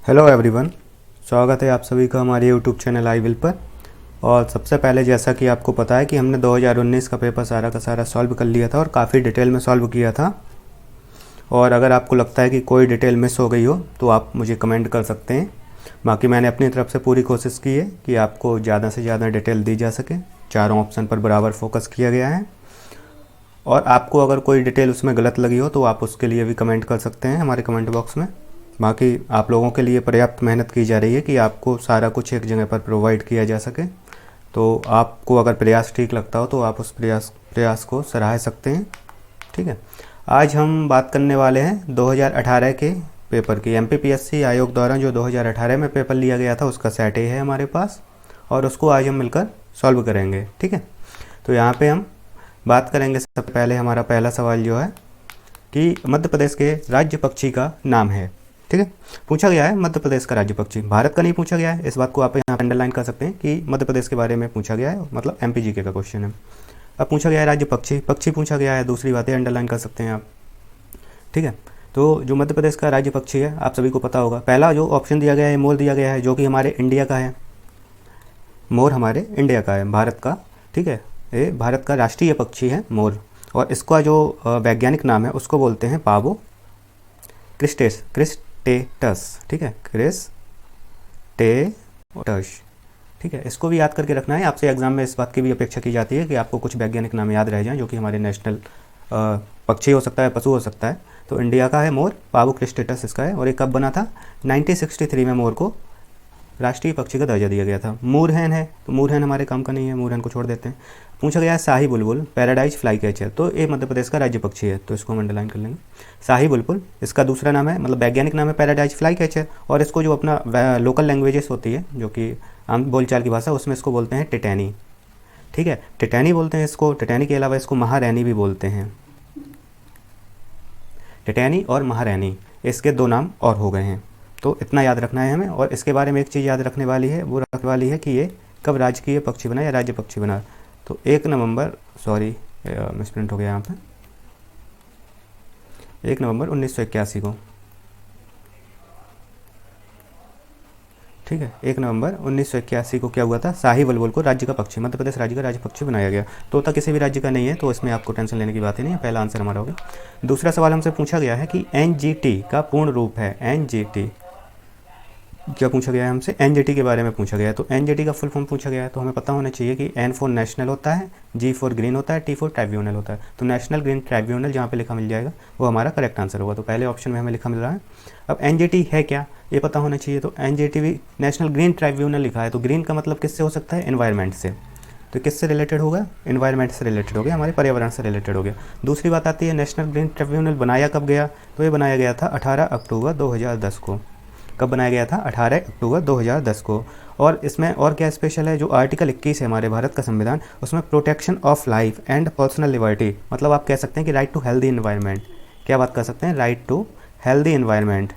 Hello everyone, स्वागत है आप सभी का हमारे यूट्यूब चैनल आई विल पर। और सबसे पहले जैसा कि आपको पता है कि हमने 2019 का पेपर सारा का सारा सॉल्व कर लिया था और काफ़ी डिटेल में सॉल्व किया था। और अगर आपको लगता है कि कोई डिटेल मिस हो गई हो तो आप मुझे कमेंट कर सकते हैं। बाकी मैंने अपनी तरफ से पूरी कोशिश की है कि आपको ज़्यादा से ज़्यादा डिटेल दी जा सके। चारों ऑप्शन पर बराबर फोकस किया गया है। और आपको अगर कोई डिटेल उसमें गलत लगी हो तो आप उसके लिए भी कमेंट कर सकते हैं हमारे कमेंट बॉक्स में। बाकी आप लोगों के लिए पर्याप्त मेहनत की जा रही है कि आपको सारा कुछ एक जगह पर प्रोवाइड किया जा सके। तो आपको अगर प्रयास ठीक लगता हो तो आप उस प्रयास को सराह सकते हैं। ठीक है, आज हम बात करने वाले हैं 2018 के पेपर की। एमपीपीएससी आयोग द्वारा जो 2018 में पेपर लिया गया था उसका सेट ए है हमारे पास, और उसको आज हम मिलकर सॉल्व करेंगे। ठीक है, तो यहाँ पे हम बात करेंगे। सबसे पहले हमारा पहला सवाल जो है कि मध्य प्रदेश के राज्य पक्षी का नाम है। ठीक है, पूछा गया है मध्य प्रदेश का राज्य पक्षी, भारत का नहीं पूछा गया है। इस बात को आप यहाँ अंडरलाइन कर सकते हैं कि मध्य प्रदेश के बारे में पूछा गया है, मतलब एमपीजीके का क्वेश्चन है। अब पूछा गया है राज्य पक्षी, पक्षी पूछा गया है, दूसरी बातें अंडरलाइन कर सकते हैं आप। ठीक है, तो जो मध्य प्रदेश का राज्य पक्षी है आप सभी को पता होगा। पहला जो ऑप्शन दिया गया है मोर दिया गया है, जो कि हमारे इंडिया का है। मोर हमारे इंडिया का है, भारत का। ठीक है, ये भारत का राष्ट्रीय पक्षी है मोर। और इसका जो वैज्ञानिक नाम है उसको बोलते हैं पावो क्रिस्टेटस। ठीक है, क्रिस्टेटस। ठीक है, इसको भी याद करके रखना है। आपसे एग्जाम में इस बात की भी अपेक्षा की जाती है कि आपको कुछ वैज्ञानिक नाम याद रह जाएं जो कि हमारे नेशनल पक्षी हो सकता है, पशु हो सकता है। तो इंडिया का है मोर, पावो क्रिस्टेटस इसका है। और ये कब बना था? 1963 में मोर को राष्ट्रीय पक्षी का दर्जा दिया गया था। मूरहैन है तो मूरहैन हमारे काम का नहीं है, मूरहैन को छोड़ देते हैं। पूछा गया है शाही बुलबुल, पैराडाइज फ्लाई कैचर, तो ये मध्य प्रदेश का राज्य पक्षी है, तो इसको हम अंडरलाइन कर लेंगे। शाही बुलबुल, इसका दूसरा नाम है, मतलब वैज्ञानिक नाम है पैराडाइज फ्लाई कैचर। और इसको जो अपना लोकल लैंग्वेजेस होती है, जो कि आम बोलचाल की भाषा, उसमें इसको बोलते हैं टिटैनी। ठीक है, टिटैनी बोलते हैं इसको। टिटैनी के अलावा इसको महारैनी भी बोलते हैं। टिटैनी और महारैनी, इसके दो नाम और हो गए हैं। तो इतना याद रखना है हमें। और इसके बारे में एक चीज़ याद रखने वाली है, वो रखने वाली है कि ये कब राजकीय पक्षी बना या राज्य पक्षी बना। तो 1 नवंबर, सॉरी मिसप्रिंट हो गया यहाँ पे, 1 नवंबर 1981 को। ठीक है, 1 नवंबर 1981 को क्या हुआ था? शाही बुलबुल को राज्य का पक्षी, मध्य प्रदेश राज्य का राज्य पक्षी बनाया गया। तोता किसी भी राज्य का नहीं है, तो इसमें आपको टेंशन लेने की बात ही नहीं है। पहला आंसर हमारा होगा। दूसरा सवाल हमसे पूछा गया है कि एनजीटी का पूर्ण रूप है। एनजीटी क्या पूछा गया है हमसे? एनजीटी के बारे में पूछा गया है। तो एनजीटी का फुल फॉर्म पूछा गया है, तो हमें पता होना चाहिए कि एन फॉर नेशनल होता है, जी फॉर ग्रीन होता है, टी फॉर ट्राइब्यूनल होता है। तो नेशनल ग्रीन ट्राइब्यूनल जहाँ पे लिखा मिल जाएगा वो हमारा करेक्ट आंसर होगा। तो पहले ऑप्शन में हमें लिखा मिल रहा है। अब एनजीटी है क्या, ये पता होना चाहिए। तो एनजीटी भी नेशनल ग्रीन ट्राइब्यूनल लिखा है, तो ग्रीन का मतलब किससे हो सकता है? एनवायरनमेंट से। तो किससे रिलेटेड होगा? एनवायरनमेंट से रिलेटेड हो गया, हमारे पर्यावरण से रिलेटेड हो गया। दूसरी बात आती है नेशनल ग्रीन ट्रिब्यूनल बनाया कब गया? तो ये बनाया गया था 18 अक्टूबर 2010 को। कब बनाया गया था? 18 अक्टूबर 2010 को। और इसमें और क्या स्पेशल है? जो आर्टिकल 21 है हमारे भारत का संविधान, उसमें protection of life and personal liberty, मतलब आप कह सकते हैं कि राइट टू हेल्दी इन्वायरमेंट। क्या बात कर सकते हैं? Right to healthy environment.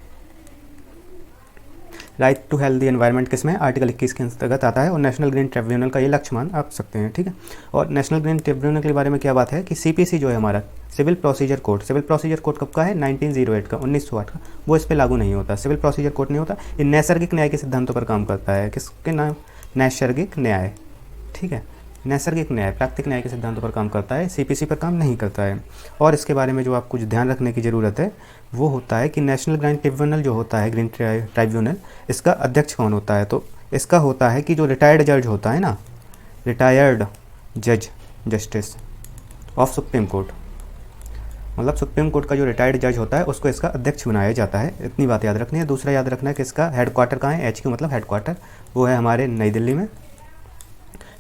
Right to healthy environment किसमें? आर्टिकल 21 के अंतर्गत आता है। और नेशनल ग्रीन ट्रिब्यूनल का ये लक्ष्य मान आप सकते हैं। ठीक है, और नेशनल ग्रीन ट्रिब्यूनल के बारे में क्या बात है कि सीपीसी जो है हमारा civil procedure code, civil procedure code कब का है? 1908 का, 1908 का। वो इस पर लागू नहीं होता, सिविल प्रोसीजर कोड नहीं होता। ये नैसर्गिक न्याय के सिद्धांतों पर काम करता है। किसके नाम? नैसर्गिक न्याय। ठीक है, नैसर्गिक न्याय, प्राकृतिक न्याय के सिद्धांतों पर काम करता है, सीपीसी पर काम नहीं करता है। और इसके बारे में जो आपको कुछ ध्यान रखने की ज़रूरत है वो होता है कि नेशनल ग्रीन ट्रिब्यूनल जो होता है, ग्रीन ट्राइब्यूनल, इसका अध्यक्ष कौन होता है? तो इसका होता है कि जो रिटायर्ड जज होता है ना, रिटायर्ड जज, जस्टिस ऑफ सुप्रीम कोर्ट, मतलब सुप्रीम कोर्ट का जो रिटायर्ड जज होता है उसको इसका अध्यक्ष बनाया जाता है। इतनी बात याद रखनी है। दूसरा याद रखना है कि इसका हेडक्वार्टर कहाँ है? HQ मतलब हेडक्वार्टर, वो है हमारे नई दिल्ली में।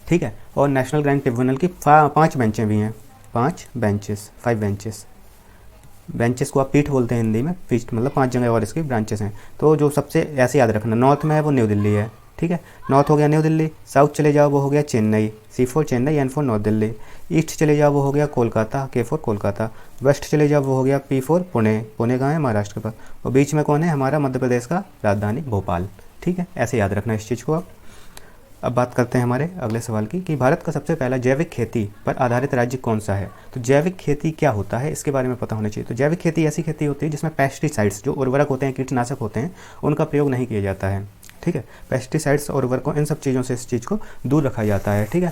ठीक है, और नेशनल ग्रीन ट्रिब्यूनल की 5 बेंचें भी हैं, 5 बेंचेस, 5 बेंचेस। बेंचेस को आप पीठ बोलते हैं हिंदी में, पीठ मतलब 5 जगह और इसकी ब्रांचेस हैं। तो जो सबसे ऐसे याद रखना, नॉर्थ में है वो न्यू दिल्ली है। ठीक है, नॉर्थ हो गया न्यू दिल्ली। साउथ चले जाओ वो हो गया Chennai, C for Chennai, N for north Delhi. East चले जाओ वो हो गया Kolkata, K for Kolkata. West चले जाओ वो हो गया P फॉर पुणे, पुणे कहाँ है? महाराष्ट्र के पास। और बीच में कौन है? हमारा मध्य प्रदेश का राजधानी भोपाल। ठीक है, ऐसे याद रखना इस चीज़ को आप। अब बात करते हैं हमारे अगले सवाल की कि भारत का सबसे पहला जैविक खेती पर आधारित राज्य कौन सा है। तो जैविक खेती क्या होता है इसके बारे में पता होना चाहिए। तो जैविक खेती ऐसी खेती होती है जिसमें पेस्टिसाइड्स, जो उर्वरक होते हैं, कीटनाशक होते हैं, उनका प्रयोग नहीं किया जाता है। ठीक है, पेस्टिसाइड्स और उर्वरकों, इन सब चीज़ों से इस चीज़ को दूर रखा जाता है। ठीक है,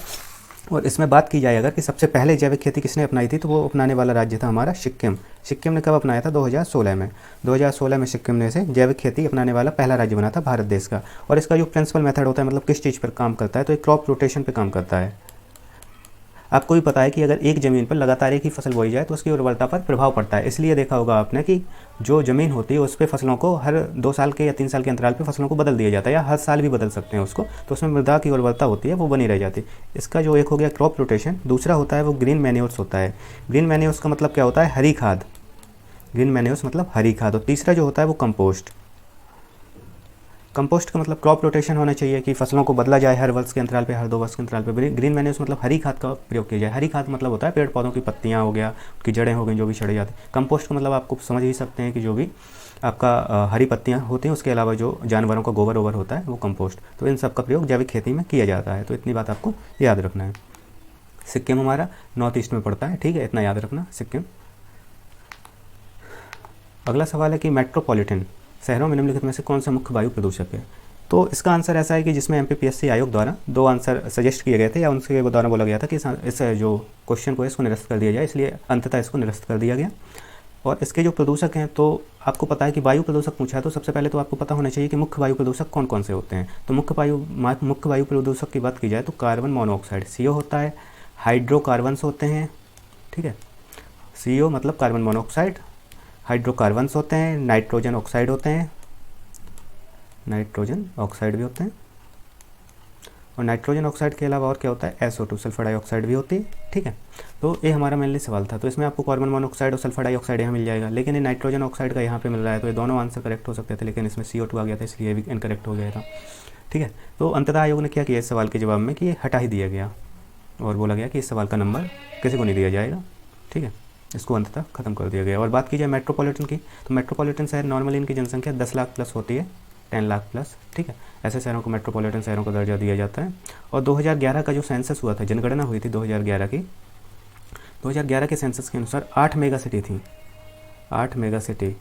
और इसमें बात की जाए अगर कि सबसे पहले जैविक खेती किसने अपनाई थी, तो वो अपनाने वाला राज्य था हमारा सिक्किम। सिक्किम ने कब अपनाया था? 2016 में। 2016 में सिक्किम ने से जैविक खेती अपनाने वाला पहला राज्य बना था भारत देश का। और इसका जो प्रिंसिपल मेथड होता है, मतलब किस चीज़ पर काम करता है, तो एक क्रॉप रोटेशन पर काम करता है। आपको भी पता है कि अगर एक ज़मीन पर लगातार एक ही फसल बोई जाए तो उसकी उर्वरता पर प्रभाव पड़ता है। इसलिए देखा होगा आपने कि जो ज़मीन होती है उस पर फसलों को हर 2 साल के या 3 साल के अंतराल पे फसलों को बदल दिया जाता है, या हर साल भी बदल सकते हैं उसको, तो उसमें मृदा की उर्वरता होती है वो बनी रह जाती है। इसका जो एक हो गया क्रॉप रोटेशन, दूसरा होता है वो ग्रीन मैन्योर्स होता है। ग्रीन मैन्योर्स का मतलब क्या होता है? हरी खाद। ग्रीन मैन्योर्स मतलब हरी खाद। और तीसरा जो होता है वो कंपोस्ट। कंपोस्ट का मतलब क्रॉप रोटेशन होना चाहिए कि फसलों को बदला जाए हर वर्ष के अंतराल पे, हर 2 वर्ष के अंतराल पे। ग्रीन मैन्योर्स मतलब हरी खाद का प्रयोग किया जाए। हरी खाद मतलब होता है पेड़ पौधों की पत्तियां हो गया, उनकी जड़ें हो गई, जो भी सड़ जाती है। कंपोस्ट का मतलब आपको समझ ही सकते हैं कि जो भी आपका हरी पत्तियां होती हैं, उसके अलावा जो जानवरों का गोबर ओबर होता है वो कंपोस्ट। तो इन सब का प्रयोग जैविक खेती में किया जाता है। तो इतनी बात आपको याद रखना है। सिक्किम हमारा नॉर्थ ईस्ट में पड़ता है। ठीक है, इतना याद रखना सिक्किम। अगला सवाल है कि मेट्रोपॉलिटन शहरों में निम्नलिखित में से कौन सा मुख्य वायु प्रदूषक है। तो इसका आंसर ऐसा है कि जिसमें एमपीपीएससी आयोग द्वारा 2 आंसर सजेस्ट किए गए थे, या उनके द्वारा बोला गया था कि इस जो क्वेश्चन को है इसको निरस्त कर दिया जाए, इसलिए अंततः इसको निरस्त कर दिया गया। और इसके जो प्रदूषक हैं, तो आपको पता है कि वायु प्रदूषक पूछा है तो सबसे पहले तो आपको पता होना चाहिए कि मुख्य वायु प्रदूषक कौन कौन से होते हैं। तो मुख्य वायु प्रदूषक की बात की जाए तो कार्बन मोनोऑक्साइड CO होता है, हाइड्रोकार्बन्स होते हैं। ठीक है, CO मतलब कार्बन मोनोऑक्साइड, हाइड्रोकार्बन्स होते हैं, नाइट्रोजन ऑक्साइड होते हैं, नाइट्रोजन ऑक्साइड भी होते हैं, और नाइट्रोजन ऑक्साइड के अलावा और क्या होता है? SO2 सल्फर डाइऑक्साइड भी होती है। ठीक है, तो ये हमारा मेनली सवाल था। तो इसमें आपको कार्बन मोनोऑक्साइड और सल्फर डाइऑक्साइड यहाँ मिल जाएगा, लेकिन ये नाइट्रोजन ऑक्साइड का यहाँ पे मिल रहा है, तो ये दोनों आंसर करेक्ट हो सकते थे, लेकिन इसमें CO2 आ गया था, इसलिए भी इनकरेक्ट हो गया था। ठीक है, तो अंततः आयोग ने क्या किया इस सवाल के जवाब में कि ये हटा ही दिया गया और बोला गया कि इस सवाल का नंबर किसी को नहीं दिया जाएगा। ठीक है, इसको अंततः खत्म कर दिया गया। और बात की जाए मेट्रोपॉलिटन की, तो मेट्रोपॉलिटन शहर नॉर्मली इनकी जनसंख्या 10 लाख प्लस होती है, 10 लाख प्लस। ठीक है, ऐसे शहरों को मेट्रोपॉलिटन शहरों का दर्जा दिया जाता है। और 2011 का जो सेंसस हुआ था, जनगणना हुई थी 2011 की, 2011 के सेंसस के अनुसार 8 मेगा सिटी थी। 8 मेगा सिटी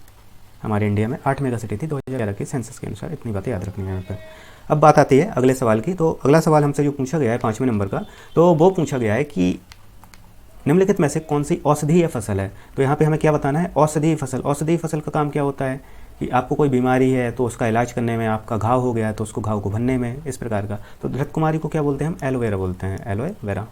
हमारे इंडिया में 8 मेगा सिटी थी 2011 के सेंसस के अनुसार। इतनी बातें याद रखनी है यहाँ पर। अब बात आती है अगले सवाल की। तो अगला सवाल हमसे जो पूछा गया है 5वें नंबर का, तो वो पूछा गया है कि निम्नलिखित में से कौन सी औषधीय फसल है। तो यहाँ पे हमें क्या बताना है? औषधीय फसल। औषधीय फसल का काम क्या होता है कि आपको कोई बीमारी है तो उसका इलाज करने में, आपका घाव हो गया है तो उसको घाव को भरने में, इस प्रकार का। तो घृत कुमारी को क्या बोलते हैं हम? एलोवेरा बोलते हैं, एलोवेरा।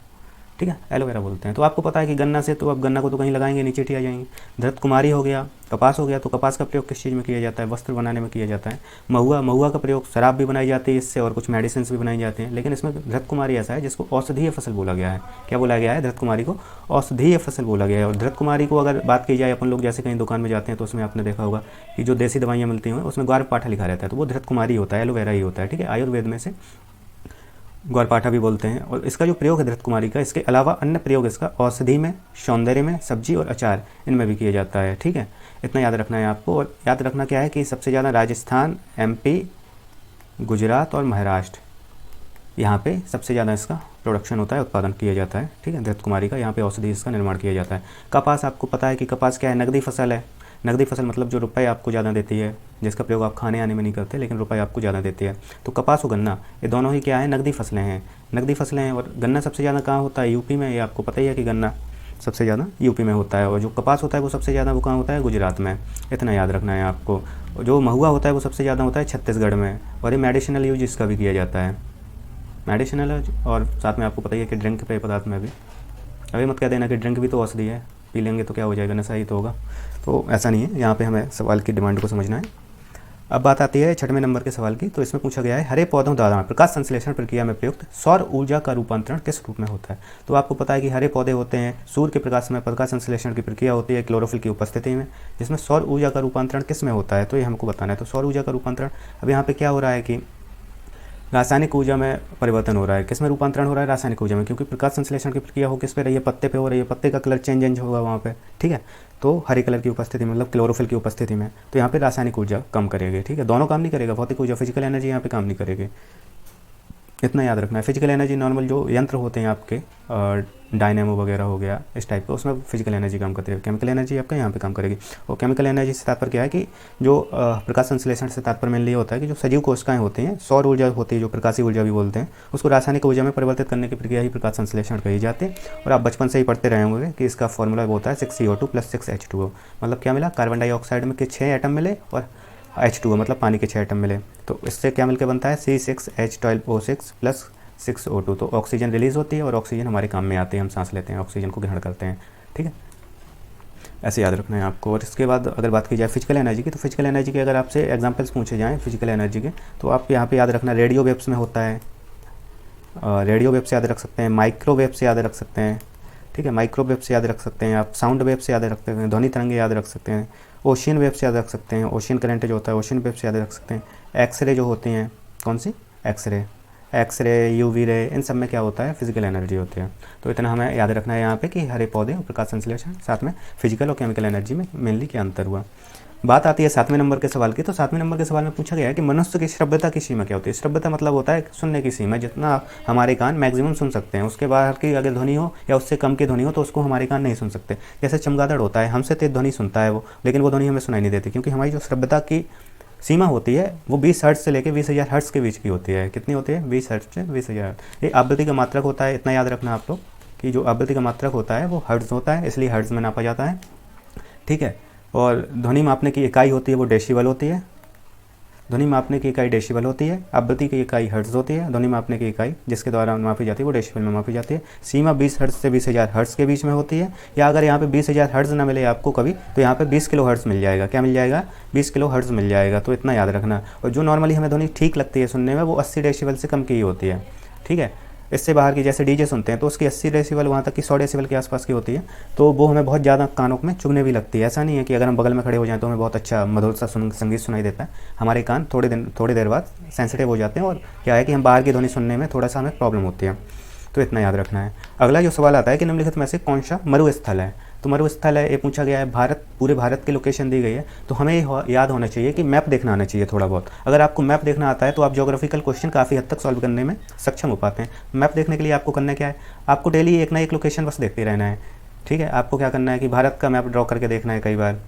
ठीक है, एलोवेरा बोलते हैं। तो आपको पता है कि गन्ना से, तो अब गन्ना को तो कहीं लगाएंगे नीचे टी आ जाएंगे। धृत कुमारी हो गया, कपास हो गया, तो कपास का प्रयोग किस चीज़ में किया जाता है? वस्त्र बनाने में किया जाता है। महुआ का प्रयोग शराब भी बनाई जाती है इससे, और कुछ मेडिसिन भी बनाई जाती हैं। लेकिन इसमें धृत कुमारी ऐसा है जिसको औषधीय फसल बोला गया है। क्या बोला गया है? धृत कुमारी को औषधीय फसल बोला गया है। और धृत कुमारी को अगर बात की जाए, अपन लोग जैसे कहीं दुकान में जाते हैं तो उसमें आपने देखा होगा कि जो देसी दवाइयाँ मिलती हैं उसमें ग्वारपाठा लिखा रहता है, तो वो धृत कुमारी होता है, एलोवेरा ही होता है। ठीक है, आयुर्वेद में से ग्वारपाठा भी बोलते हैं। और इसका जो प्रयोग है धृत कुमारी का, इसके अलावा अन्य प्रयोग इसका औषधि में, सौंदर्य में, सब्जी और अचार, इनमें भी किया जाता है। ठीक है, इतना याद रखना है आपको। और याद रखना क्या है कि सबसे ज़्यादा राजस्थान, MP, गुजरात और महाराष्ट्र, यहाँ पे सबसे ज़्यादा इसका प्रोडक्शन होता है, उत्पादन किया जाता है। ठीक है, धृत कुमारी का यहाँ पे औषधि इसका निर्माण किया जाता है। कपास, आपको पता है कि कपास क्या है? नकदी फसल है। नकदी फसल मतलब जो रुपए आपको ज़्यादा देती है, जिसका प्रयोग आप खाने आने में नहीं करते, लेकिन रुपए आपको ज़्यादा देती है। तो कपास और गन्ना, ये दोनों ही क्या है? नकदी फसलें हैं। नकदी फसलें हैं। और गन्ना सबसे ज़्यादा कहाँ होता है? यूपी में। ये आपको पता ही है कि गन्ना सबसे ज़्यादा यूपी में होता है। और जो कपास होता है वो सबसे ज़्यादा वो कहाँ होता है? गुजरात में। इतना याद रखना है आपको। जो महुआ होता है वो सबसे ज़्यादा होता है छत्तीसगढ़ में। और ये मेडिसिनल यूज इसका भी किया जाता है, मेडिसिनल। और साथ में आपको पता ही है कि ड्रिंक पेय पदार्थ में भी, अभी मत कह देना कि ड्रिंक भी तो औषधि है, पी लेंगे तो क्या हो जाएगा? नशा ही तो होगा। तो ऐसा नहीं है, यहाँ पे हमें सवाल की डिमांड को समझना है। अब बात आती है 6वें नंबर के सवाल की। तो इसमें पूछा गया है, हरे पौधों द्वारा प्रकाश संश्लेषण प्रक्रिया में प्रयुक्त सौर ऊर्जा का रूपांतरण किस रूप में होता है। तो आपको पता है कि हरे पौधे होते हैं, सूर्य के प्रकाश में प्रकाश संश्लेषण की प्रक्रिया होती है क्लोरोफिल की उपस्थिति में, जिसमें सौर ऊर्जा का रूपांतरण किस में होता है, तो ये हमको बताना है। तो सौर ऊर्जा का रूपांतरण, अब यहाँ पे क्या हो रहा है कि रासायनिक ऊर्जा में परिवर्तन हो रहा है। किस में रूपांतरण हो रहा है? रासायनिक ऊर्जा में, क्योंकि प्रकाश संश्लेषण की प्रक्रिया हो किस पे रही है? पत्ते पे हो रही है। पत्ते का कलर चेंज होगा वहाँ पे। ठीक है, तो हरे कलर की उपस्थिति में, मतलब क्लोरोफिल की उपस्थिति में, तो यहाँ पे रासायनिक ऊर्जा कम करेगी। ठीक है, दोनों काम नहीं करेगा, भौतिक ऊर्जा, फिजिकल एनर्जी यहाँ पे काम नहीं करेगी। इतना याद रखना है। फिजिकल एनर्जी नॉर्मल जो यंत्र होते हैं आपके, डायनेमो वगैरह हो गया इस टाइप का, उसमें फिजिकल एनर्जी काम करती है। केमिकल एनर्जी आपका यहाँ पे काम करेगी। और केमिकल एनर्जी से तात्पर्य क्या है कि जो प्रकाश संश्लेषण से तात्पर्य मेनली होता है कि जो सजीव कोशिकाएं होती हैं, सौर ऊर्जा होती है, जो प्रकाशीय ऊर्जा भी बोलते हैं, उसको रासायनिक ऊर्जा में परिवर्तित करने की प्रक्रिया ही प्रकाश संश्लेषण कही जाती है। और आप बचपन से ही पढ़ते रहे होंगे कि इसका फॉर्मूला होता है 6CO2 + 6H2O। मतलब क्या मिला, कार्बन डाइऑक्साइड में के 6 एटम मिले और H2O मतलब पानी के 6 एटम मिले। तो इससे क्या मिलकर बनता है C6H12O6 + 6O2। तो ऑक्सीजन रिलीज होती है और ऑक्सीजन हमारे काम में आती है, हम सांस लेते हैं, ऑक्सीजन को ग्रहण करते हैं। ठीक है, ऐसे याद रखना है आपको। और इसके बाद अगर बात की जाए फिजिकल एनर्जी की, तो फिजिकल एनर्जी के अगर आपसे एग्जांपल्स पूछे जाएँ फिजिकल एनर्जी के, तो आप यहाँ पे याद रखना रेडियो वेव्स में होता है, रेडियो वेव से याद रख सकते हैं, माइक्रोवेव से याद रख सकते हैं। ठीक है, माइक्रोवेव से याद रख सकते हैं आप, साउंड वेव से याद रख सकते हैं, ध्वनि तरंगे याद रख सकते हैं, ओशियन वेव से याद रख सकते हैं, ओशियन करंट जो होता है ओशियन वेव से याद रख सकते हैं। एक्सरे जो होती हैं, कौन सी एक्सरे, यूवी रे, इन सब में क्या होता है, फिजिकल एनर्जी होती है। तो इतना हमें याद रखना है यहाँ पे कि हरे पौधे और प्रकाश संश्लेषण, साथ में फिजिकल और केमिकल एनर्जी में मेनली क्या अंतर हुआ। बात आती है 7वें नंबर के सवाल की। तो 7वें नंबर के सवाल में पूछा गया है कि मनुष्य की श्रव्यता की सीमा क्या होती है। श्रव्यता मतलब होता है सुनने की सीमा, जितना हमारे कान मैक्सिमम सुन सकते हैं, उसके बाहर की अगर ध्वनि हो या उससे कम की ध्वनि हो तो उसको हमारे कान नहीं सुन सकते। जैसे चमगादड़ होता है, हमसे तेज ध्वनि सुनता है वो, लेकिन वो ध्वनि हमें सुनाई नहीं देती, क्योंकि हमारी जो श्रव्यता की सीमा होती है वो 20 हर्ट्ज से लेकर 20,000 हर्ट्ज के बीच की होती है। कितनी होती है, 20 हर्ट्ज से 20,000। ये आवृत्ति का मात्रक होता है, इतना याद रखना आप लोग कि जो आवृत्ति का मात्रक होता है वो हर्ट्ज होता है, इसलिए हर्ट्ज में नापा जाता है। ठीक है, और ध्वनि मापने की इकाई होती है वो डेसिबल होती है। ध्वनि मापने की इकाई डेसिबल होती है, आवृत्ति की इकाई हर्ट्ज होती है, ध्वनि मापने की इकाई जिसके द्वारा मापी जाती है वो डेसिबल में मापी जाती है। सीमा 20 हर्ट्ज से 20,000 हर्ट्ज के बीच में होती है, या अगर यहाँ पे 20,000 हर्ट्ज ना मिले आपको कभी, तो यहाँ पे 20 किलो हर्ट्ज मिल जाएगा। क्या मिल जाएगा, 20 किलो हर्ट्ज मिल जाएगा। तो इतना याद रखना। और जो नॉर्मली हमें ध्वनि ठीक लगती है सुनने में वो 80 डेसिबल से कम की ही होती है। ठीक है, इससे बाहर की जैसे डीजे सुनते हैं तो उसकी 80 डेसिबल वहाँ तक की 100 डेसिबल के आसपास की होती है, तो वो हमें बहुत ज़्यादा कानों में चुभने भी लगती है। ऐसा नहीं है कि अगर हम बगल में खड़े हो जाएं तो हमें बहुत अच्छा मधुर सा संगीत सुनाई देता है, हमारे कान थोड़ी देर बाद सेंसिटिव हो जाते हैं और क्या है कि हम बाहर की ध्वनि सुनने में थोड़ा सा हमें प्रॉब्लम होती है। तो इतना याद रखना है। अगला जो सवाल आता है कि निम्नलिखित में से कौन सा मरुस्थल है। तो मरुस्थल है, ये पूछा गया है, भारत, पूरे भारत की लोकेशन दी गई है। तो हमें याद होना चाहिए कि मैप देखना आना चाहिए थोड़ा बहुत। अगर आपको मैप देखना आता है तो आप ज्योग्राफिकल क्वेश्चन काफ़ी हद तक सॉल्व करने में सक्षम हो पाते हैं। मैप देखने के लिए आपको करना क्या है, आपको डेली एक ना एक लोकेशन बस देखते रहना है। ठीक है, आपको क्या करना है कि भारत का मैप ड्रॉ करके देखना है कई बार।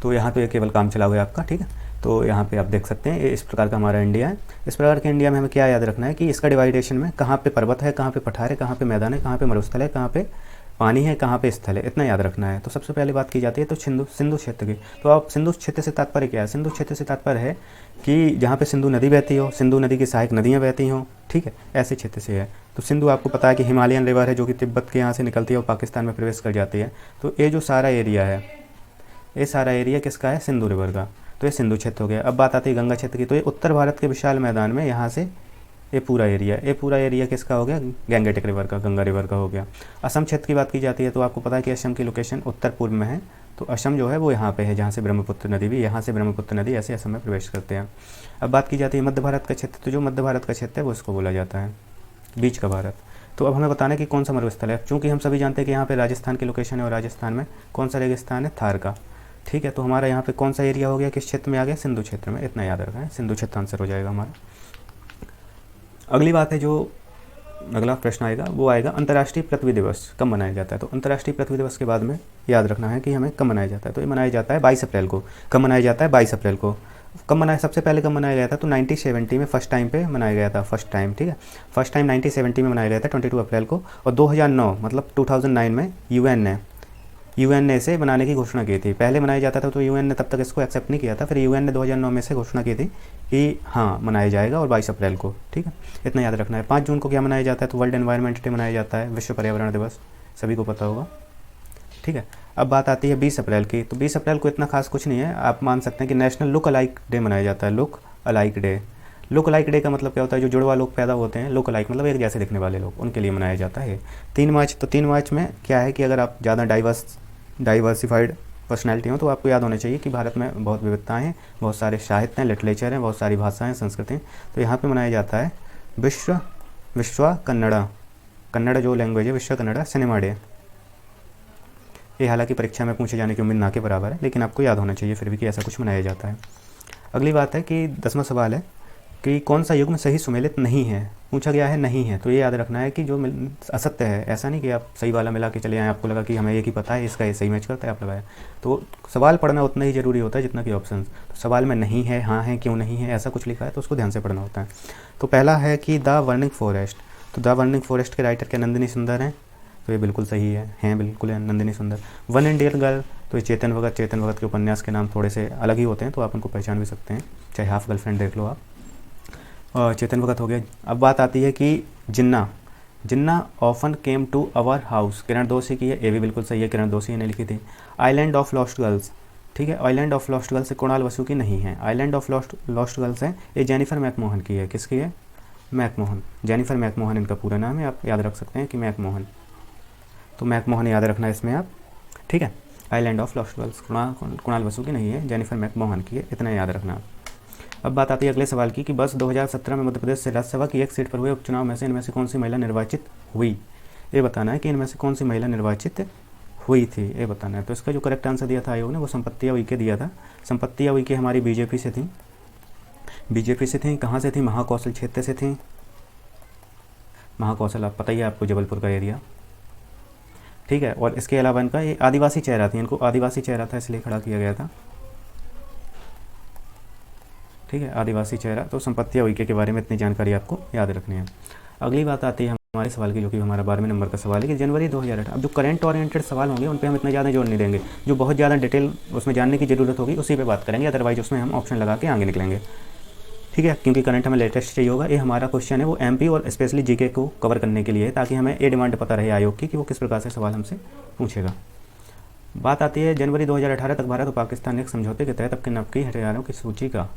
तो यहाँ तो ये केवल काम चला हुआ है आपका। ठीक है, तो यहाँ पे आप देख सकते हैं इस प्रकार का हमारा इंडिया है। इस प्रकार के इंडिया में हमें क्या याद रखना है कि इसका डिवाइडेशन में कहाँ पे पर्वत है, कहाँ पे पठार है, कहाँ पे मैदान है, कहाँ पे मरुस्थल है, कहाँ पे पानी है, कहाँ पे स्थल है, इतना याद रखना है। तो सबसे पहले बात की जाती है तो सिंधु क्षेत्र की। तो आप सिंधु क्षेत्र से तात्पर्य क्या है, सिंधु क्षेत्र से तात्पर्य है कि जहाँ पे सिंधु नदी बहती हो, सिंधु नदी की सहायक नदियाँ बहती हों। ठीक है, ऐसे क्षेत्र से है। तो सिंधु आपको पता है कि हिमालयन रिवर है जो कि तिब्बत के यहाँ से निकलती है और पाकिस्तान में प्रवेश कर जाती है। तो ये जो सारा एरिया है, ये सारा एरिया किसका है, सिंधु रिवर का। तो ये सिंधु क्षेत्र हो गया। अब बात आती है गंगा क्षेत्र की। तो ये उत्तर भारत के विशाल मैदान में यहाँ से ये पूरा एरिया किसका हो गया, गंगेटिक रिवर का, गंगा रिवर का हो गया। असम क्षेत्र की बात की जाती है तो आपको पता है कि असम की लोकेशन उत्तर पूर्व में है। तो असम जो है वो यहाँ पे है, जहाँ से ब्रह्मपुत्र नदी भी, यहाँ से ब्रह्मपुत्र नदी ऐसे असम में प्रवेश करते हैं। अब बात की जाती है मध्य भारत का क्षेत्र। तो जो मध्य भारत का क्षेत्र है वो इसको बोला जाता है बीच का भारत। तो अब हमें बताना है कि कौन सा मरुस्थल है। चूँकि हम सभी जानते हैं कि यहाँ पे राजस्थान की लोकेशन है और राजस्थान में कौन सा रेगिस्तान है, थार का। ठीक है, तो हमारा यहाँ पे कौन सा एरिया हो गया, किस क्षेत्र में आ गया, सिंधु क्षेत्र में। इतना याद रखना है, सिंधु क्षेत्र आंसर हो जाएगा हमारा। अगली बात है, जो अगला प्रश्न आएगा वो आएगा अंतर्राष्ट्रीय पृथ्वी दिवस कब मनाया जाता है। तो अंतर्राष्ट्रीय पृथ्वी दिवस के बाद में याद रखना है कि हमें कब मनाया जाता है। तो ये मनाया जाता है 22 अप्रैल को। कब मनाया जाता है, 22 अप्रैल को। कब मनाया, सबसे पहले कब मनाया गया था, तो 1970 में फर्स्ट टाइम पे मनाया गया था, फर्स्ट टाइम। ठीक है, फर्स्ट टाइम 1970 में मनाया गया था 22 अप्रैल को। और 2009 मतलब 2009 में यूएन ने इसे बनाने की घोषणा की थी। पहले मनाया जाता था तो यूएन ने तब तक इसको एक्सेप्ट नहीं किया था, फिर यूएन ने 2009 में से घोषणा की थी कि हाँ मनाया जाएगा, और 22 अप्रैल को। ठीक है, इतना याद रखना है। 5 जून को क्या मनाया जाता है, तो वर्ल्ड एनवायरनमेंट डे मनाया जाता है, विश्व पर्यावरण दिवस, सभी को पता होगा। ठीक है, अब बात आती है 20 अप्रैल की। तो 20 अप्रैल को इतना खास कुछ नहीं है, आप मान सकते हैं कि नेशनल लुक अलाइक डे मनाया जाता है। Look alike day, look alike day का मतलब क्या होता है, जो जुड़वा लोग पैदा होते हैं, लुक अलाइक मतलब एक जैसे दिखने वाले लोग, उनके लिए मनाया जाता है। 3 मार्च, तो 3 मार्च में क्या है कि अगर आप ज़्यादा डाइवर्सिफाइड पर्सनैलिटी हो तो आपको याद होना चाहिए कि भारत में बहुत विविधताएँ हैं, बहुत सारे साहित्य हैं, लिटरेचर हैं, बहुत सारी भाषाएँ, संस्कृति हैं। तो यहाँ पे मनाया जाता है विश्व कन्नड़ जो लैंग्वेज है, विश्व कन्नड़ सिनेमा डे। ये हालांकि परीक्षा में पूछे जाने की उम्मीद ना के बराबर है, लेकिन आपको याद होना चाहिए फिर भी कि ऐसा कुछ मनाया जाता है। अगली बात है कि 10वां सवाल है कि कौन सा युग्म सही सुमेलित नहीं है, पूछा गया है नहीं है। तो ये याद रखना है कि जो असत्य है, ऐसा नहीं कि आप सही वाला मिला के चले आए, आपको लगा कि हमें एक ही पता है, इसका ये सही मैच करता है, आप लगाए। तो सवाल पढ़ना उतना ही ज़रूरी होता है जितना कि ऑप्शन। तो सवाल में नहीं है, हाँ है, क्यों नहीं है, ऐसा कुछ लिखा है तो उसको ध्यान से पढ़ना होता है। तो पहला है कि द बर्निंग फॉरेस्ट। तो द बर्निंग फॉरेस्ट के राइटर क्या नंदिनी सुंदर हैं, तो ये बिल्कुल सही है बिल्कुल है नंदिनी सुंदर। वन इंडियन गर्ल, तो ये चेतन भगत के उपन्यास के नाम थोड़े से अलग ही होते हैं, तो आप उनको पहचान भी सकते हैं, चाहे हाफ गर्लफ्रेंड देख लो आप। और चेतन भगत हो गया। अब बात आती है कि Jinnah often came to our house, Kiran Doshi की है, ये भी बिल्कुल सही है, किरण दोषी ने लिखी थी। आइलैंड ऑफ लॉस्ट गर्ल्स, ठीक है, island of lost girls Kunal Basu की नहीं है। आइलैंड ऑफ लॉस्ट गर्ल्स है, ये जेनिफर मैकमोहन की है। किसकी है? मैकमोहन, जेनिफर मैकमोहन इनका पूरा नाम है, आप याद रख सकते हैं कि मैकमोहन। तो मैकमोहन याद रखना है इसमें आप, ठीक है। Island of lost girls Kunal Basu की नहीं है, जेनिफर मैकमोहन की है, इतना याद रखना आप। अब बात आती है अगले सवाल की कि बस 2017 में मध्य प्रदेश से राज्यसभा की एक सीट पर हुए उपचुनाव में से इनमें से कौन सी महिला निर्वाचित हुई। ये बताना है कि इनमें से कौन सी महिला निर्वाचित हुई थी, ये बताना है। तो इसका जो करेक्ट आंसर दिया था आयोग ने वो संपत्तिया उइके दिया था। संपत्तिया उइके हमारी बीजेपी से थी। कहाँ से थी? महाकौशल क्षेत्र से थी। महाकौशल आप पता ही है आपको, जबलपुर का एरिया, ठीक है। और इसके अलावा इनका ये आदिवासी चेहरा थी, इनको आदिवासी चेहरा था इसलिए खड़ा किया गया था, ठीक है, आदिवासी चेहरा। तो संपत्तिया उइके के बारे में इतनी जानकारी आपको याद रखनी है। अगली बात आती है हमारे सवाल की, जो कि हमारा 12वें नंबर का सवाल है कि जनवरी 2018। अब जो करंट ओरिएंटेड सवाल होंगे उन पे हम इतना ज़्यादा जोर नहीं देंगे, जो बहुत ज़्यादा डिटेल उसमें जानने की ज़रूरत होगी उसी पे बात करेंगे, अदरवाइज उसमें हम ऑप्शन लगा के आगे निकलेंगे, ठीक है। क्योंकि करंट हमें लेटेस्ट चाहिए होगा। ये हमारा क्वेश्चन है वो एमपी और स्पेशली जीके को कवर करने के लिए है, ताकि हमें ये डिमांड पता रहे आयोग की कि वो किस प्रकार से सवाल हमसे पूछेगा। बात आती है जनवरी 2018 तक भारत और पाकिस्तान ने एक समझौते के तहत अपने नौकी हथियारों की सूची का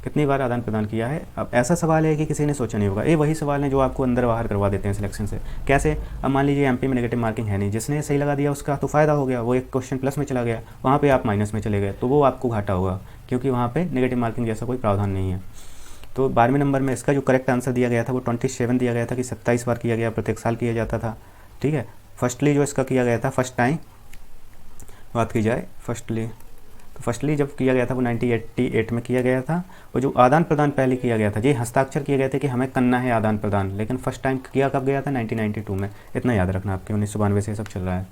कितनी बार आदान प्रदान किया है। अब ऐसा सवाल है कि किसी ने सोचा नहीं होगा, ये वही सवाल है जो आपको अंदर बाहर करवा देते हैं सिलेक्शन से। कैसे? अब मान लीजिए एमपी में नेगेटिव मार्किंग है नहीं, जिसने सही लगा दिया उसका तो फ़ायदा हो गया, वो एक क्वेश्चन प्लस में चला गया, वहाँ पे आप माइनस में चले गए तो वो आपको घाटा होगा, क्योंकि वहाँ पे नेगेटिव मार्किंग जैसा कोई प्रावधान नहीं है। तो 12वें नंबर में इसका जो करेक्ट आंसर दिया गया था वो 27 दिया गया था कि 27 बार किया गया, प्रत्येक साल किया जाता था, ठीक है। फर्स्टली जो इसका किया गया था, फर्स्ट टाइम बात की जाए फर्स्टली जब किया गया था वो 1988 में किया गया था। और जो आदान प्रदान पहले किया गया था, ये हस्ताक्षर किए गए थे कि हमें करना है आदान प्रदान, लेकिन फर्स्ट टाइम किया कब गया था? 1992 में, इतना याद रखना आपके। 1992 से ये सब चल रहा है।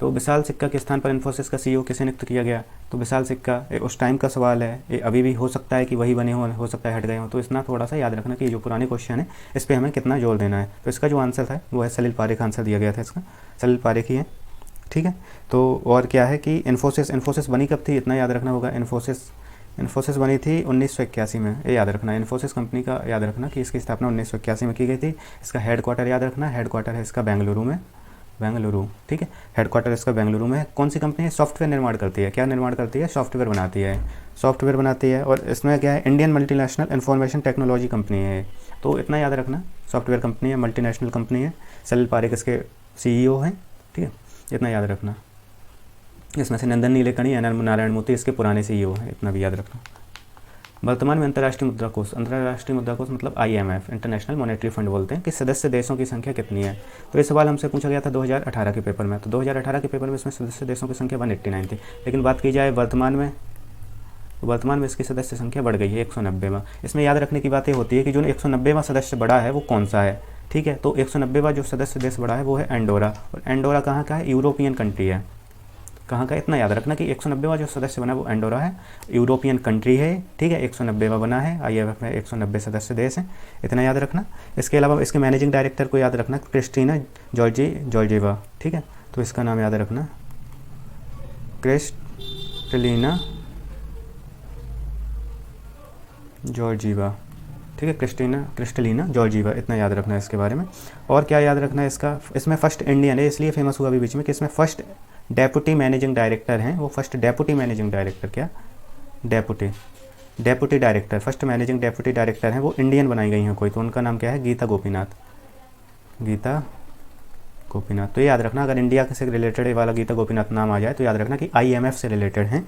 तो विशाल सिक्का के स्थान पर इन्फोसिस का सीईओ किसे नियुक्त किया गया? तो विशाल सिक्का उस टाइम का सवाल है, ये अभी भी हो सकता है कि वही बने हो सकता है हट गए हों, तो इतना थोड़ा सा याद रखना कि जो पुराने क्वेश्चन है इस पर हमें कितना जोर देना है। तो इसका जो आंसर था वो है सलिल पारेख, आंसर दिया गया था इसका, सलिल पारेख ही है, ठीक है। तो और क्या है कि इन्फोसिस बनी कब थी, इतना याद रखना होगा। इन्फोसिस बनी थी 1981 में, ये याद रखना। इन्फोसिस कंपनी का याद रखना कि इसकी स्थापना 1981 में की गई थी। इसका हेडक्वार्टर याद रखना, हेडक्वार्टर है इसका बेंगलुरु, ठीक है। हेडक्वार्टर इसका बेंगलुरु में है। कौन सी कंपनी है? सॉफ्टवेयर निर्माण करती है। क्या निर्माण करती है? सॉफ्टवेयर बनाती है। और इसमें क्या है? Indian multinational information technology company है। तो इतना याद रखना, सॉफ्टवेयर कंपनी है, मल्टीनेशनल कंपनी है। सलिल पारेख इसके सीईओ हैं, ठीक है, इतना याद रखना। इसमें से नंदन नीलेकणी, नारायण मूर्ति इसके पुराने सीईओ हैं, इतना भी याद रखना। वर्तमान में अंतर्राष्ट्रीय मुद्रा कोष मतलब IMF, इंटरनेशनल मॉनेटरी फंड बोलते हैं, कि सदस्य देशों की संख्या कितनी है। तो ये सवाल हमसे पूछा गया था 2018 के पेपर में। तो 2018 के पेपर में इसमें सदस्य देशों की संख्या 189 थी, लेकिन बात की जाए वर्तमान में इसकी सदस्य संख्या बढ़ गई है 190वां। इसमें याद रखने की बात ये होती है कि जो 190वां सदस्य बढ़ा है वो कौन सा है, ठीक है। तो 190वां जो सदस्य देश बढ़ा है वो है एंडोरा, और एंडोरा कहाँ का है? यूरोपियन कंट्री है। कहाँ का? इतना याद रखना कि 190वां जो सदस्य बना है वो एंडोरा है, यूरोपियन कंट्री है, ठीक है। 190वां बना है, IMF में 190 सदस्य देश हैं, इतना याद रखना। इसके अलावा इसके मैनेजिंग डायरेक्टर को याद रखना, क्रिस्टीना जॉर्जिएवा, ठीक है। तो इसका नाम याद रखना, क्रिस्टलिना जॉर्जिएवा, ठीक है, क्रिस्टलिना जॉर्जिएवा, इतना याद रखना है इसके बारे में। और क्या याद रखना है इसका? इसमें फर्स्ट इंडियन है, इसलिए फेमस हुआ अभी बीच में कि इसमें फर्स्ट डेप्यूटी मैनेजिंग डायरेक्टर हैं, वो फर्स्ट डेप्यूटी मैनेजिंग डायरेक्टर, क्या deputy director, first managing deputy director हैं, वो इंडियन बनाई गई हैं कोई, तो उनका नाम क्या है? गीता गोपीनाथ। तो याद रखना, अगर इंडिया से रिलेटेड वाला गीता गोपीनाथ नाम आ जाए तो याद रखना कि IMF से रिलेटेड हैं,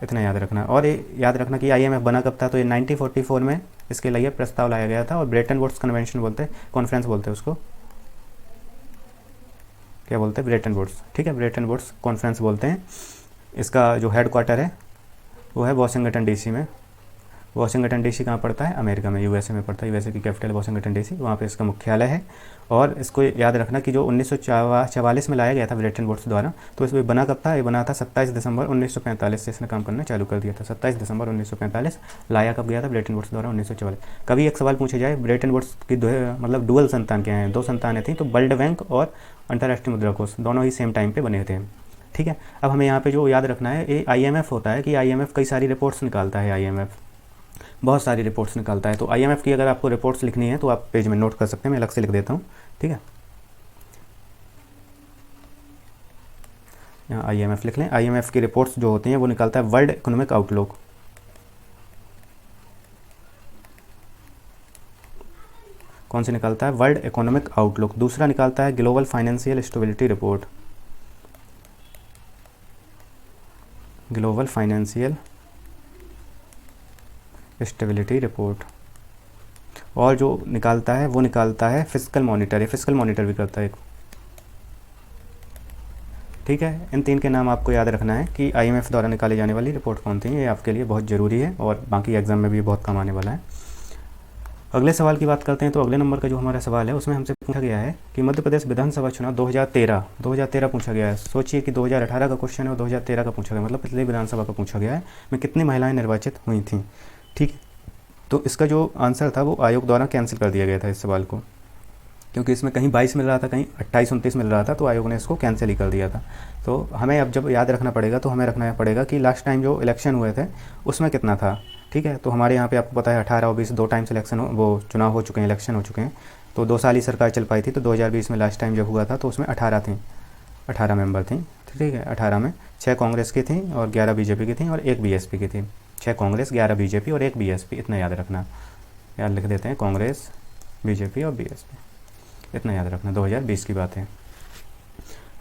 इतना याद रखना। और ये याद रखना कि IMF बना कब था? तो ये 1944 में इसके लिए प्रस्ताव लाया गया था, और ब्रेटन वुड्स कन्वेंशन बोलते हैं, कॉन्फ्रेंस बोलते हैं उसको, क्या बोलते हैं? ब्रेटन वुड्स, ठीक है, ब्रेटन वुड्स कॉन्फ्रेंस बोलते हैं। इसका जो हेडक्वार्टर है वो है वाशिंगटन DC में, वाशिंगटन डीसी कहाँ पड़ता है? अमेरिका में, यूएसए में पड़ता है। यूएसए की कैपिटल वाशिंगटन डीसी, वहाँ पे इसका मुख्यालय है। और इसको याद रखना कि जो 1944 में लाया गया था ब्रेटन वुड्स द्वारा, तो इसमें बना कब था? ये बना था 27 दिसंबर 1945 से इसने काम करना चालू कर दिया था। 27 दिसंबर 1945 लाया कब गया था? ब्रेटन वुड्स द्वारा 1944। कभी एक सवाल पूछा जाए, ब्रेटन वुड्स की मतलब डुअल संतान क्या हैं? 2 संतानें थी, तो वर्ल्ड बैंक और अंतर्राष्ट्रीय मुद्रा कोष दोनों ही सेम टाइम पे बने थे। ठीक है, अब हमें यहाँ पे जो याद रखना है, ये IMF होता है कि IMF कई सारी रिपोर्ट्स निकालता है। IMF बहुत सारी रिपोर्ट्स निकालता है। तो IMF की अगर आपको रिपोर्ट्स लिखनी है तो आप पेज में नोट कर सकते हैं, मैं अलग से लिख देता हूँ। ठीक है, यहाँ IMF लिख लें। IMF की रिपोर्ट्स जो होती हैं वो निकालता है वर्ल्ड इकोनॉमिक आउटलुक। कौन सी निकालता है? World economic outlook. दूसरा निकालता है global financial stability report, global financial stability report. और जो निकालता है वो निकालता है फिस्कल मॉनिटर, ये फिस्कल मॉनिटर भी करता है एक। ठीक है, इन 3 के नाम आपको याद रखना है कि IMF द्वारा निकाली जाने वाली रिपोर्ट कौन थी। ये आपके लिए बहुत ज़रूरी है और बाकी एग्जाम में भी बहुत काम आने वाला है। अगले सवाल की बात करते हैं। तो अगले नंबर का जो हमारा सवाल है उसमें हमसे पूछा गया है कि मध्य प्रदेश विधानसभा चुनाव 2013 पूछा गया है। सोचिए कि 2018 का क्वेश्चन है और 2013 का पूछा गया, मतलब पिछले विधानसभा का पूछा गया है, में कितनी महिलाएं निर्वाचित हुई थी। ठीक, तो इसका जो आंसर था वो आयोग द्वारा कैंसिल कर दिया गया था इस सवाल को, क्योंकि इसमें कहीं 22 मिल रहा था, कहीं 28-29 मिल रहा था, तो आयोग ने इसको कैंसिल ही कर दिया था। तो हमें अब जब याद रखना पड़ेगा तो हमें रखना पड़ेगा कि लास्ट टाइम जो इलेक्शन हुए थे उसमें कितना था। ठीक है, तो हमारे यहाँ पे आपको पता है 18 और 20 2 टाइम सिलेक्शन वो चुनाव हो चुके हैं, इलेक्शन हो चुके हैं। तो 2 साल ही सरकार चल पाई थी। तो 2020 में लास्ट टाइम जब हुआ था तो उसमें 18 मेंबर थी। ठीक है, 18 में 6 कांग्रेस की थी और 11 बीजेपी की थी और 1 बीएसपी की थी। 6 कांग्रेस, 11 बीजेपी और 1 बीएसपी, इतना याद रखना। याद लिख देते हैं, कांग्रेस, बीजेपी और बीएसपी, इतना याद रखना। 2020 की बात है।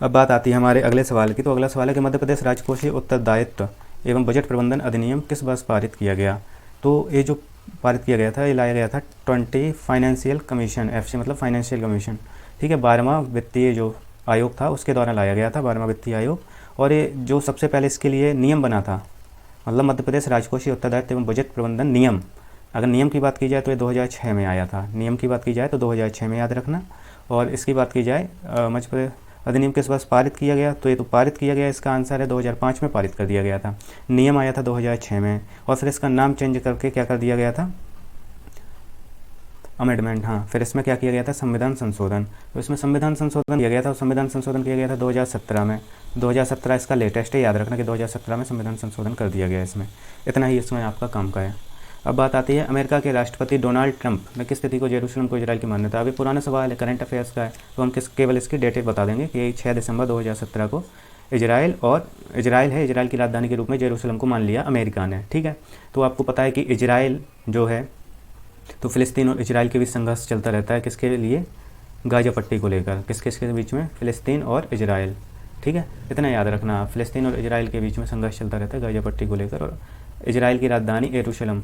अब बात आती है हमारे अगले सवाल की। तो अगला सवाल है कि मध्य प्रदेश राजकोषीय उत्तरदायित्व एवं बजट प्रबंधन अधिनियम किस वर्ष पारित किया गया? तो ये जो पारित किया गया था, ये लाया गया था 20 फाइनेंशियल कमीशन, FC मतलब फाइनेंशियल कमीशन। ठीक है, 12वां वित्तीय जो आयोग था उसके द्वारा लाया गया था, 12वां वित्तीय आयोग। और ये जो सबसे पहले इसके लिए नियम बना था, मतलब मध्य प्रदेश राजकोषीय उत्तरदायित्व एवं बजट प्रबंधन नियम, अगर नियम की बात की जाए तो ये 2006 में आया था। नियम की बात की जाए तो 2006 में याद रखना। और इसकी बात की जाए मध्य प्रदेश अधिनियम किस वर्ष पारित किया गया? तो ये तो पारित किया गया, इसका आंसर है 2005 में पारित कर दिया गया था। नियम आया था 2006 में, और फिर इसका नाम चेंज करके क्या कर दिया गया था? अमेंडमेंट। हाँ, फिर इसमें क्या किया गया था? संविधान संशोधन। तो इसमें संविधान संशोधन किया गया था, संविधान संशोधन किया गया था 2017 में। 2017 इसका लेटेस्ट है, याद रखना कि 2017 में संविधान संशोधन कर दिया गया इसमें। इतना ही इसमें आपका काम का है। अब बात आती है अमेरिका के राष्ट्रपति डोनाल्ड ट्रंप ने किस तिथि को जेरूसलम को इजराइल की मान्यता? अभी पुराना सवाल है, करंट अफेयर्स का है, तो हम केवल इसकी डेट बता देंगे कि 6 दिसंबर 2017 को इजराइल इजराइल की राजधानी के रूप में जेरूसलम को मान लिया अमेरिका ने। ठीक है, तो आपको पता है कि इजराइल जो है, तो फ़िलिस्तीन और इजराइल के बीच संघर्ष चलता रहता है। किसके लिए? गाजा पट्टी को लेकर। किसके बीच में? फ़िलिस्तीन और इजराइल। ठीक है, इतना याद रखना, फ़िलिस्तीन और इजराइल के बीच में संघर्ष चलता रहता है गाजा पट्टी को लेकर। और इजराइल की राजधानी यरूशलेम।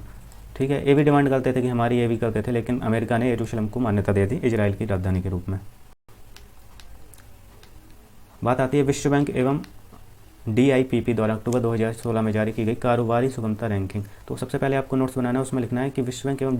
ठीक है, ये भी डिमांड करते थे कि हमारी, ये भी करते थे, लेकिन अमेरिका ने यरूशलेम को मान्यता दे दी इजराइल की राजधानी के रूप में। बात आती है विश्व बैंक एवं DIPP द्वारा अक्टूबर 2016 में जारी की गई कारोबारी सुगमता रैंकिंग। तो सबसे पहले आपको नोट्स बनाना है, उसमें लिखना है कि विश्व बैंक एवं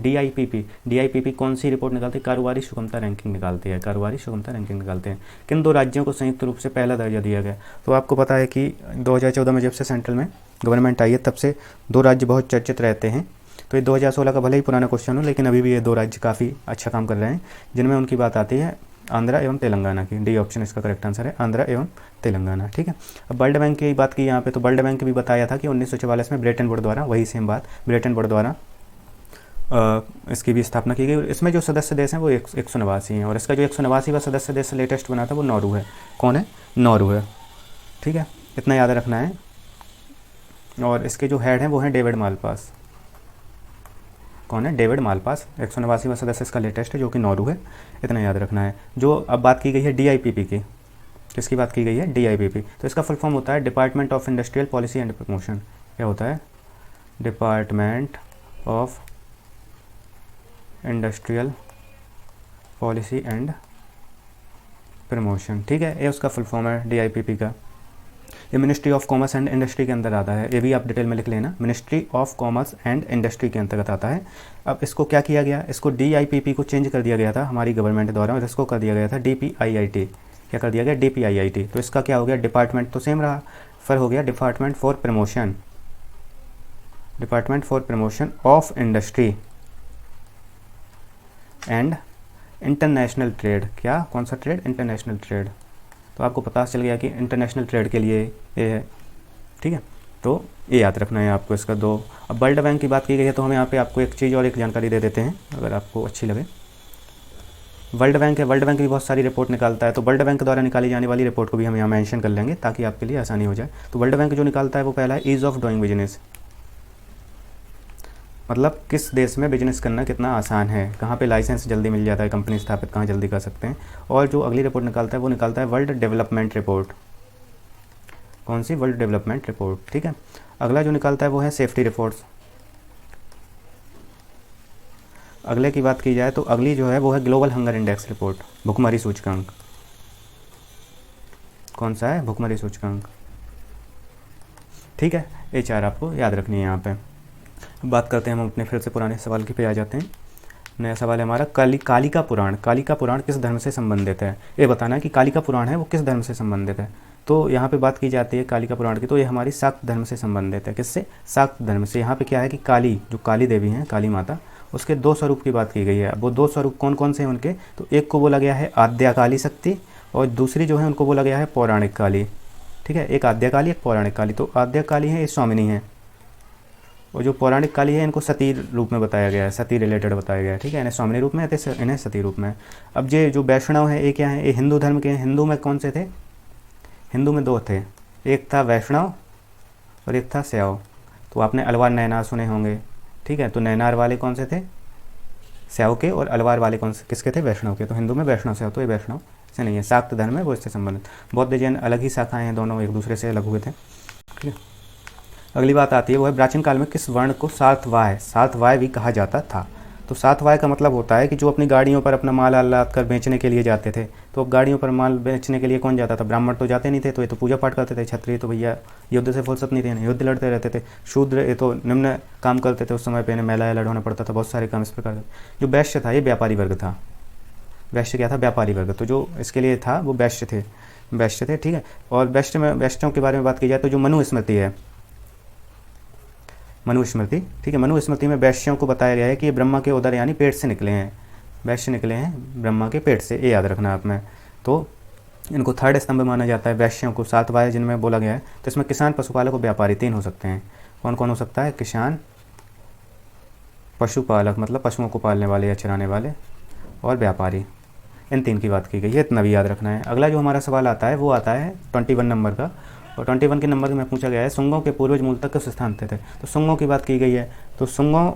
DIPP कौन सी रिपोर्ट निकालती है? कारोबारी सुगमता रैंकिंग निकालती है, कारोबारी सुगमता रैंकिंग निकालते हैं। किन 2 राज्यों को संयुक्त रूप से पहला दर्जा दिया गया? तो आपको पता है कि 2014 में जब से सेंट्रल में गवर्नमेंट आई है तब से 2 राज्य बहुत चर्चित रहते हैं। तो ये 2016 का भले ही पुराना क्वेश्चन हो, लेकिन अभी भी ये 2 राज्य काफ़ी अच्छा काम कर रहे हैं, जिनमें उनकी बात आती है आंध्रा एवं तेलंगाना की। डी ऑप्शन इसका करेक्ट आंसर है, आंध्रा एवं तेलंगाना। ठीक है, अब वर्ल्ड बैंक की बात की यहाँ पे, तो वर्ल्ड बैंक भी बताया था कि 1944 में ब्रेटन वुड द्वारा, वही सेम बात, ब्रेटन वुड द्वारा इसकी भी स्थापना की गई। इसमें जो सदस्य देश हैं वो 189 हैं, और इसका जो 189वां सदस्य देश लेटेस्ट बना था वो नॉर्वे है। कौन है? नॉर्वे। ठीक है, इतना याद रखना है। और इसके जो हेड हैं वो हैं डेविड मालपास। कौन है? David Malpass. 189वां सदस्य इसका लेटेस्ट है, जो कि नॉर्वे है, इतना याद रखना है। जो अब बात की गई है DIPP की, किसकी बात की गई है? DIPP। तो इसका फुल फॉर्म होता है department of industrial policy and promotion. क्या होता है? Department of industrial policy and promotion. ठीक है, ये उसका फुल फॉर्म है DIPP का। ये ministry of commerce and industry के अंदर आता है, ये भी आप डिटेल में लिख लेना, ministry of commerce and industry के अंतर्गत आता है। अब इसको क्या किया गया, इसको DIPP को चेंज कर दिया गया था हमारी गवर्नमेंट द्वारा, और इसको कर दिया गया था DPIIT। क्या कर दिया गया, DPIIT। तो इसका क्या हो गया, डिपार्टमेंट तो सेम रहा, फिर हो गया department for promotion, department for promotion of industry and international trade. क्या, कौन सा ट्रेड, इंटरनेशनल ट्रेड। तो आपको पता चल गया कि इंटरनेशनल ट्रेड के लिए ये है, ठीक है। तो ये याद रखना है आपको इसका दो। अब वर्ल्ड बैंक की बात की गई है तो हम यहाँ पे आपको एक चीज़ और एक जानकारी दे देते हैं अगर आपको अच्छी लगे। वर्ल्ड बैंक है, वर्ल्ड बैंक भी बहुत सारी रिपोर्ट निकालता है, तो वर्ल्ड बैंक द्वारा निकाली जाने वाली रिपोर्ट को भी हम यहाँ मेंशन कर लेंगे ताकि आपके लिए आसानी हो जाए। तो वर्ल्ड बैंक जो निकालता है वो पहला है ईज़ ऑफ डूइंग बिजनेस, मतलब किस देश में बिजनेस करना कितना आसान है, कहाँ पे लाइसेंस जल्दी मिल जाता है, कंपनी स्थापित कहाँ जल्दी कर सकते हैं। और जो अगली रिपोर्ट निकालता है वो निकालता है वर्ल्ड डेवलपमेंट रिपोर्ट। कौन सी, वर्ल्ड डेवलपमेंट रिपोर्ट, ठीक है। अगला जो निकालता है वो है सेफ्टी रिपोर्ट्स। अगले की बात की जाए तो अगली जो है वो है ग्लोबल हंगर इंडेक्स रिपोर्ट, भुखमरी सूचकांक। कौन सा है, भुखमरी सूचकांक, ठीक है। ये चार आपको याद रखनी है यहाँ पे। बात करते हैं हम अपने फिर से पुराने सवाल की पे आ जाते हैं। नया सवाल है हमारा, कालिका पुराण। कालिका पुराण किस धर्म से संबंधित है, ये बताना है कि कालिका पुराण है वो किस धर्म से संबंधित है। तो यहाँ पे बात की जाती है कालिका पुराण की, तो ये हमारी शाक्त धर्म से संबंधित है। किससे, शाक्त धर्म से। यहाँ पे क्या है कि काली, जो काली देवी हैं, काली माता, उसके दो स्वरूप की बात की गई है। वो दो स्वरूप कौन कौन से हैं उनके, तो एक को बोला गया है आद्याकाली शक्ति और दूसरी जो है उनको बोला गया है पौराणिक काली, ठीक है। एक आद्याकाली, एक पौराणिक काली। तो आद्याकाली है ये स्वामिनी है, और जो पौराणिक काली है इनको सती रूप में बताया गया है, सती रिलेटेड बताया गया है, ठीक है। इन्हें स्वामिनी रूप में है, इन्हें सती रूप में। अब ये जो वैष्णव है ये क्या है, ये हिंदू धर्म के हैं। हिंदू में कौन से थे, हिंदू में दो थे, एक था वैष्णव और एक था शैव। तो आपने अलवार नैनार सुने होंगे, ठीक है। तो नैनार वाले कौन से थे, शैव के, और अलवार वाले कौन से, किसके थे, वैष्णव के। तो हिंदू में वैष्णव शैव, तो ये वैष्णव से नहीं है, शाक्त धर्म है वो इससे संबंधित। बौद्ध जैन अलग ही शाखाएँ हैं, दोनों एक दूसरे से अलग हुए थे, ठीक है। अगली बात आती है वो है प्राचीन काल में किस वर्ण को सार्थवाय, सार्थवाय भी कहा जाता था। तो सार्थवाय का मतलब होता है कि जो अपनी गाड़ियों पर अपना माल लाद कर बेचने के लिए जाते थे। तो अब गाड़ियों पर माल बेचने के लिए कौन जाता था, ब्राह्मण तो जाते नहीं थे, तो ये तो पूजा पाठ करते थे। क्षत्रिय तो भैया युद्ध से फुर्सत नहीं थे, युद्ध लड़ते रहते थे। शूद्र ये तो निम्न काम करते थे, उस समय पे इन्हें मेला लड़वाना पड़ता था, बहुत सारे काम इस प्रकार के। जो वैश्य था ये व्यापारी वर्ग था, वैश्य क्या था, व्यापारी वर्ग। तो जो इसके लिए था वो वैश्य थे, वैश्य थे, ठीक है। और वैश्य में, वैश्यों के बारे में बात की जाए तो जो मनुस्मृति है, मनुस्मृति, ठीक है। मनुस्मृति में वैश्यों को बताया गया है कि ये ब्रह्मा के उदर यानी पेट से निकले हैं, वैश्य निकले हैं ब्रह्मा के पेट से, ये याद रखना आप में। तो इनको थर्ड स्तंभ माना जाता है वैश्यों को, सातवाय जिनमें बोला गया है। तो इसमें किसान, पशुपालक और व्यापारी तीन हो सकते हैं। कौन कौन हो सकता है, किसान, पशुपालक मतलब पशुओं को पालने वाले या चराने वाले, और व्यापारी, इन तीन की बात की गई है, इतना भी याद रखना है। अगला जो हमारा सवाल आता है वो आता है 21 नंबर का, और 21 के नंबर में पूछा गया है शुंगों के पूर्वज मूलतः किस स्थान पे थे। तो शुंगों की बात की गई है, तो शुंगों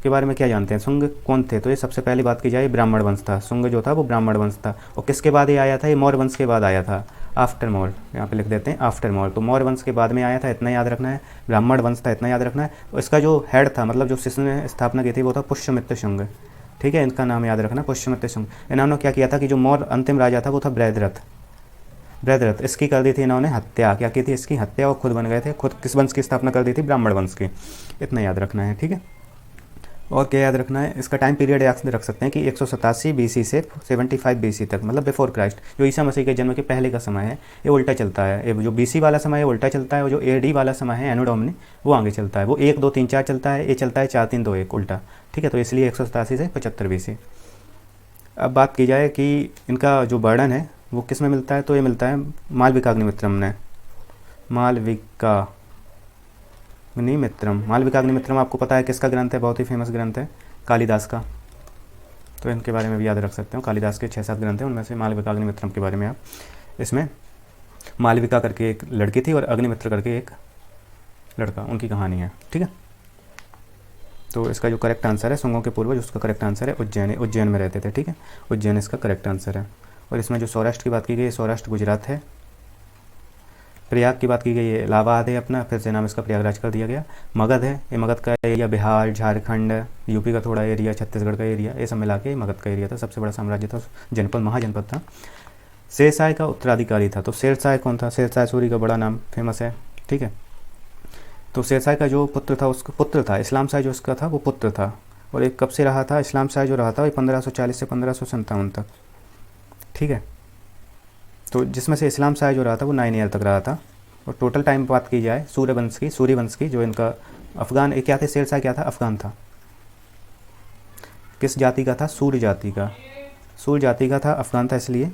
के बारे में क्या जानते हैं, शुंग कौन थे। तो ये सबसे पहली बात की जाए ब्राह्मण वंश था, शुंग जो था वो ब्राह्मण वंश था। और किसके बाद ये आया था, ये मौर्य वंश के बाद आया था, आफ्टर मौर्य, यहाँ पे लिख देते हैं आफ्टर मौर्य। तो मौर्य वंश के बाद में आया था, इतना याद रखना है। ब्राह्मण वंश था, इतना याद रखना है। और इसका जो हेड था, मतलब जो जिसने स्थापना की थी वो था पुष्यमित्र शुंग, ठीक है। इनका नाम याद रखना, पुष्यमित्र शुंग। इन्होंने क्या किया था कि जो मौर्य अंतिम राजा था वो था बृहद्रथ, बृहद्रथ, इसकी कर दी थी इन्होंने हत्या, क्या की थी, इसकी हत्या, और खुद बन गए थे। खुद किस वंश की स्थापना कर दी थी, ब्राह्मण वंश की, इतना याद रखना है, ठीक है। और क्या याद रखना है, इसका टाइम पीरियड याद रख सकते हैं कि 187 BC से 75 BC तक, मतलब बिफोर क्राइस्ट, जो ईसा मसीह के जन्म के पहले का समय है, ये उल्टा चलता है। ये जो BC वाला समय है उल्टा चलता है, और जो AD वाला समय है, एनो डोमिनी, वो आगे चलता है। वो 1 2 3 4 चलता है, ये चलता है 4 3 2 1 उल्टा, ठीक है। तो इसलिए 187 से 75 BC। अब बात की जाए कि इनका जो वर्णन है वो किस में मिलता है, तो ये मिलता है मालविकाग्निमित्रम में, मालविकाग्निमित्रम। मालविकाग्निमित्रम आपको पता है किसका ग्रंथ है, बहुत ही फेमस ग्रंथ है, कालिदास का। तो इनके बारे में भी याद रख सकते हो, कालिदास के 6-7 ग्रंथ हैं, उनमें से मालविकाग्निमित्रम के बारे में आप, इसमें मालविका करके एक लड़की थी और अग्निमित्र करके एक लड़का, उनकी कहानी है, ठीक है। तो इसका जो करेक्ट आंसर है, शुंगों के पूर्वज, उसका करेक्ट आंसर है उज्जैन, उज्जैन में रहते थे, ठीक है। उज्जैन इसका करेक्ट आंसर है। और इसमें जो सौराष्ट्र की बात की गई है, सौराष्ट्र गुजरात है। प्रयाग की बात की गई है, इलाहाबाद है अपना, फिर से नाम इसका प्रयागराज कर दिया गया। मगध है, ये मगध का एरिया बिहार, झारखंड, यूपी का थोड़ा एरिया, छत्तीसगढ़ का एरिया, ये सब मिला के मगध का एरिया था। सबसे बड़ा साम्राज्य था, जनपद, महाजनपद था। शेरशाह का उत्तराधिकारी था। तो शेरशाह कौन था? शेरशाह सूरी का बड़ा नाम फेमस है, ठीक है। तो शेरशाह का जो पुत्र था, उसका पुत्र था इस्लाम शाह, जो उसका था वो पुत्र था। और एक कब से रहा था इस्लाम शाह जो रहा था, वो 1540 से 1557 तक, ठीक है। तो जिसमें से इस्लाम शाह जो रहा था वो 9 ईयर तक रहा था। और टोटल टाइम बात की जाए सूर्यवंश की जो इनका अफ़गान क्या थे, शेरशाह क्या था, अफ़गान था। किस जाति का था? सूर्य जाति का, सूर्य जाति का था, अफ़गान था इसलिए।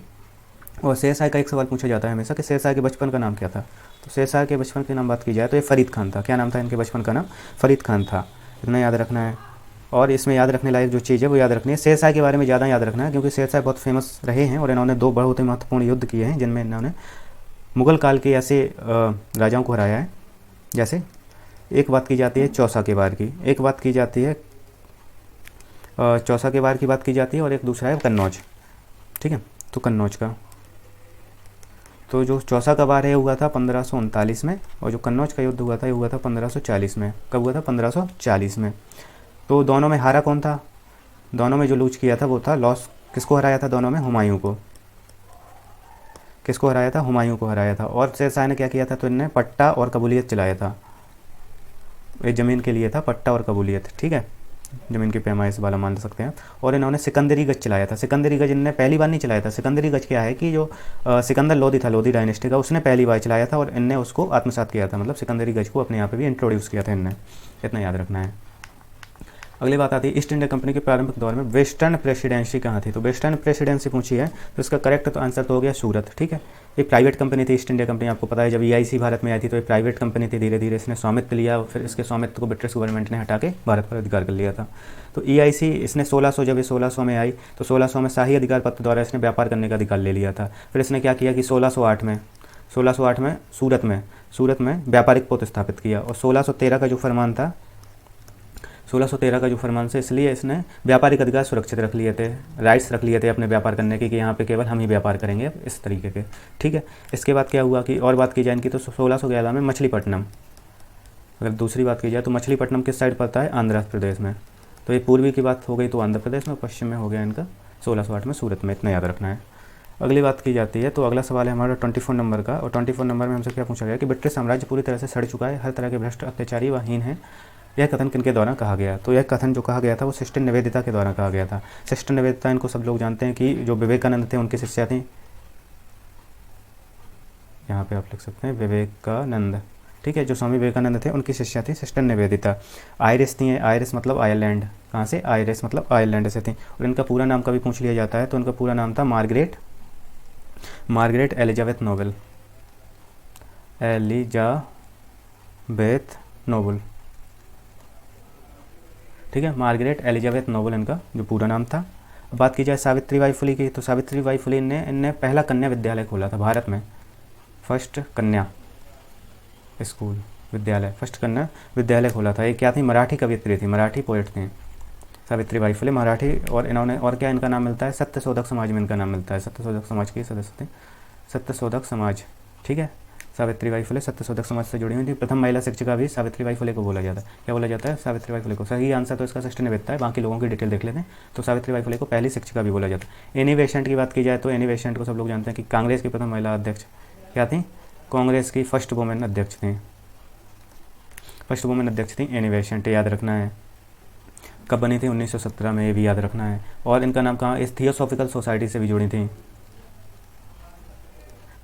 और शेरशाह का एक सवाल पूछा जाता है हमेशा कि शेरशाह के बचपन का नाम क्या था। तो शेरशाह के बचपन के नाम बात की जाए तो ये फ़रीद खान था। क्या नाम था इनके बचपन का नाम? फ़रीद खान था। इतना याद रखना है। और इसमें याद रखने लायक जो चीज़ है वो याद रखनी है, शेरशाह के बारे में ज़्यादा याद रखना है, क्योंकि शेरशाह बहुत फेमस रहे हैं और इन्होंने 2 बहुत ही महत्वपूर्ण युद्ध किए हैं, जिनमें इन्होंने मुग़ल काल के ऐसे राजाओं को हराया है। जैसे एक बात की जाती है चौसा के वार की, एक बात की जाती है चौसा के वार की बात की जाती है, और एक दूसरा है कन्नौज, ठीक है। तो कन्नौज का, तो जो चौसा का वार है हुआ था 1539 में, और जो कन्नौज का युद्ध हुआ था ये हुआ था 1540 में। कब हुआ था? 1540 में। तो दोनों में हारा कौन था? दोनों में जो लूज किया था वो था लॉस। किसको हराया था दोनों में? हुमायूं को। किसको हराया था? हुमायूं को हराया था। और शेरशाह ने क्या किया था? तो इनने पट्टा और कबूलियत चलाया था। ये ज़मीन के लिए था, पट्टा और कबूलियत, ठीक है, ज़मीन के पैमाइश वाला मान सकते हैं। और इन्होंने सिकंदरी गज चलाया था। सिकंदरी गज इनने पहली बार नहीं चलाया था। सिकंदरी गज क्या है कि जो सिकंदर लोदी था, लोदी डायनेस्टी का, उसने पहली बार चलाया था और इनने उसको आत्मसात किया था। मतलब सिकंदरी गज को अपने यहाँ पे भी इंट्रोड्यूस किया था इनने, इतना याद रखना है। अगली बात आती है ईस्ट इंडिया कंपनी के प्रारंभिक दौर में वेस्टर्न प्रेसिडेंसी कहाँ थी? तो वेस्टर्न प्रेसिडेंसी पूछी है तो इसका करेक्ट तो आंसर तो हो गया सूरत, ठीक है। एक प्राइवेट कंपनी थी ईस्ट इंडिया कंपनी, आपको पता है जब EIC भारत में आई थी तो एक प्राइवेट कंपनी थी। धीरे धीरे इसने स्वामित्व लिया, फिर इसके स्वामित्व को ब्रिटिश गवर्नमेंट ने हटा के भारत पर अधिकार कर लिया था। तो EIC इसने 1600, जब ये 1600 में आई तो 1600 में शाही अधिकार पत्र द्वारा इसने व्यापार करने का अधिकार ले लिया था। फिर इसने क्या किया कि 1608 में सूरत में व्यापारिक पोत स्थापित किया। और 1613 का जो फरमान था, 1613 का जो फरमान से इसलिए इसने व्यापारिक अधिकार सुरक्षित रख लिए थे, राइट्स रख लिए थे अपने व्यापार करने के, कि यहाँ पे केवल हम ही व्यापार करेंगे इस तरीके के, ठीक है। इसके बाद क्या हुआ कि और बात की जाए इनकी तो 1611 में मछलीपट्टनम, अगर दूसरी बात की जाए तो मछलीपट्टनम किस साइड पड़ता है? आंध्र प्रदेश में। तो ये पूर्वी की बात हो गई तो आंध्र प्रदेश में, पश्चिम में हो गया इनका 1608 में सूरत में, इतना याद रखना है। अगली बात की जाती है तो अगला सवाल है हमारा 24 नंबर का। और 24 नंबर में हमसे क्या पूछा गया कि ब्रिटिश साम्राज्य पूरी तरह से सड़ चुका है, हर तरह के भ्रष्ट, अत्याचारी व हीन है। यह कथन किनके द्वारा कहा गया? तो यह कथन जो कहा गया था वो सिस्टर निवेदिता के द्वारा कहा गया था। सिस्टर निवेदिता इनको सब लोग जानते हैं कि जो विवेकानंद थे उनकी शिष्या थी। यहाँ पे आप लिख सकते हैं विवेकानंद, ठीक है, जो स्वामी विवेकानंद थे उनकी शिष्या थी सिस्टर निवेदिता। आयरिश थी, आयरिश मतलब आयरलैंड, कहाँ से? आयरिश मतलब आयरलैंड से थी। और इनका पूरा नाम कभी पूछ लिया जाता है तो इनका पूरा नाम था मार्गरेट एलिजाबेथ नोबल, ठीक है, मार्गरेट एलिजाबेथ नोबल इनका जो पूरा नाम था। अब बात की जाए सावित्रीबाई फुले की, तो सावित्रीबाई फुले ने इनने पहला कन्या विद्यालय खोला था भारत में, फर्स्ट कन्या स्कूल विद्यालय, फर्स्ट कन्या विद्यालय खोला था। ये क्या थी? मराठी कवियत्री थी, मराठी पोएट थी सावित्रीबाई फुले, मराठी। और इन्होंने, और क्या इनका नाम मिलता है? सत्यशोधक समाज में इनका नाम मिलता है, सत्यशोधक समाज की सदस्य थे, सत्यशोधक समाज, ठीक है। सावित्रीबाई फुले सत्यशोधक समाज से जुड़ी हुई थी। प्रथम महिला शिक्षिका भी सावित्रीबाई फुले को बोला जाता है। क्या बोला जाता है? सावित्रीबाई फुले को। सही आंसर तो इसका सिस्टर निवेदिता है, बाकी लोगों की डिटेल देख लेते हैं। तो सावित्रीबाई फुले को पहली शिक्षिका भी बोला जाता है। एनी बेसेंट की बात की जाए तो एनी बेसेंट को सब लोग जानते हैं कि कांग्रेस की प्रथम महिला अध्यक्ष क्या थी? कांग्रेस की फर्स्ट वुमेन अध्यक्ष थी, फर्स्ट वुमेन अध्यक्ष थी एनी बेसेंट, याद रखना है। कब बनी थी? 1917 में, ये भी याद रखना है। और इनका नाम कहाँ? इस थियोसॉफिकल सोसाइटी से भी जुड़ी थी,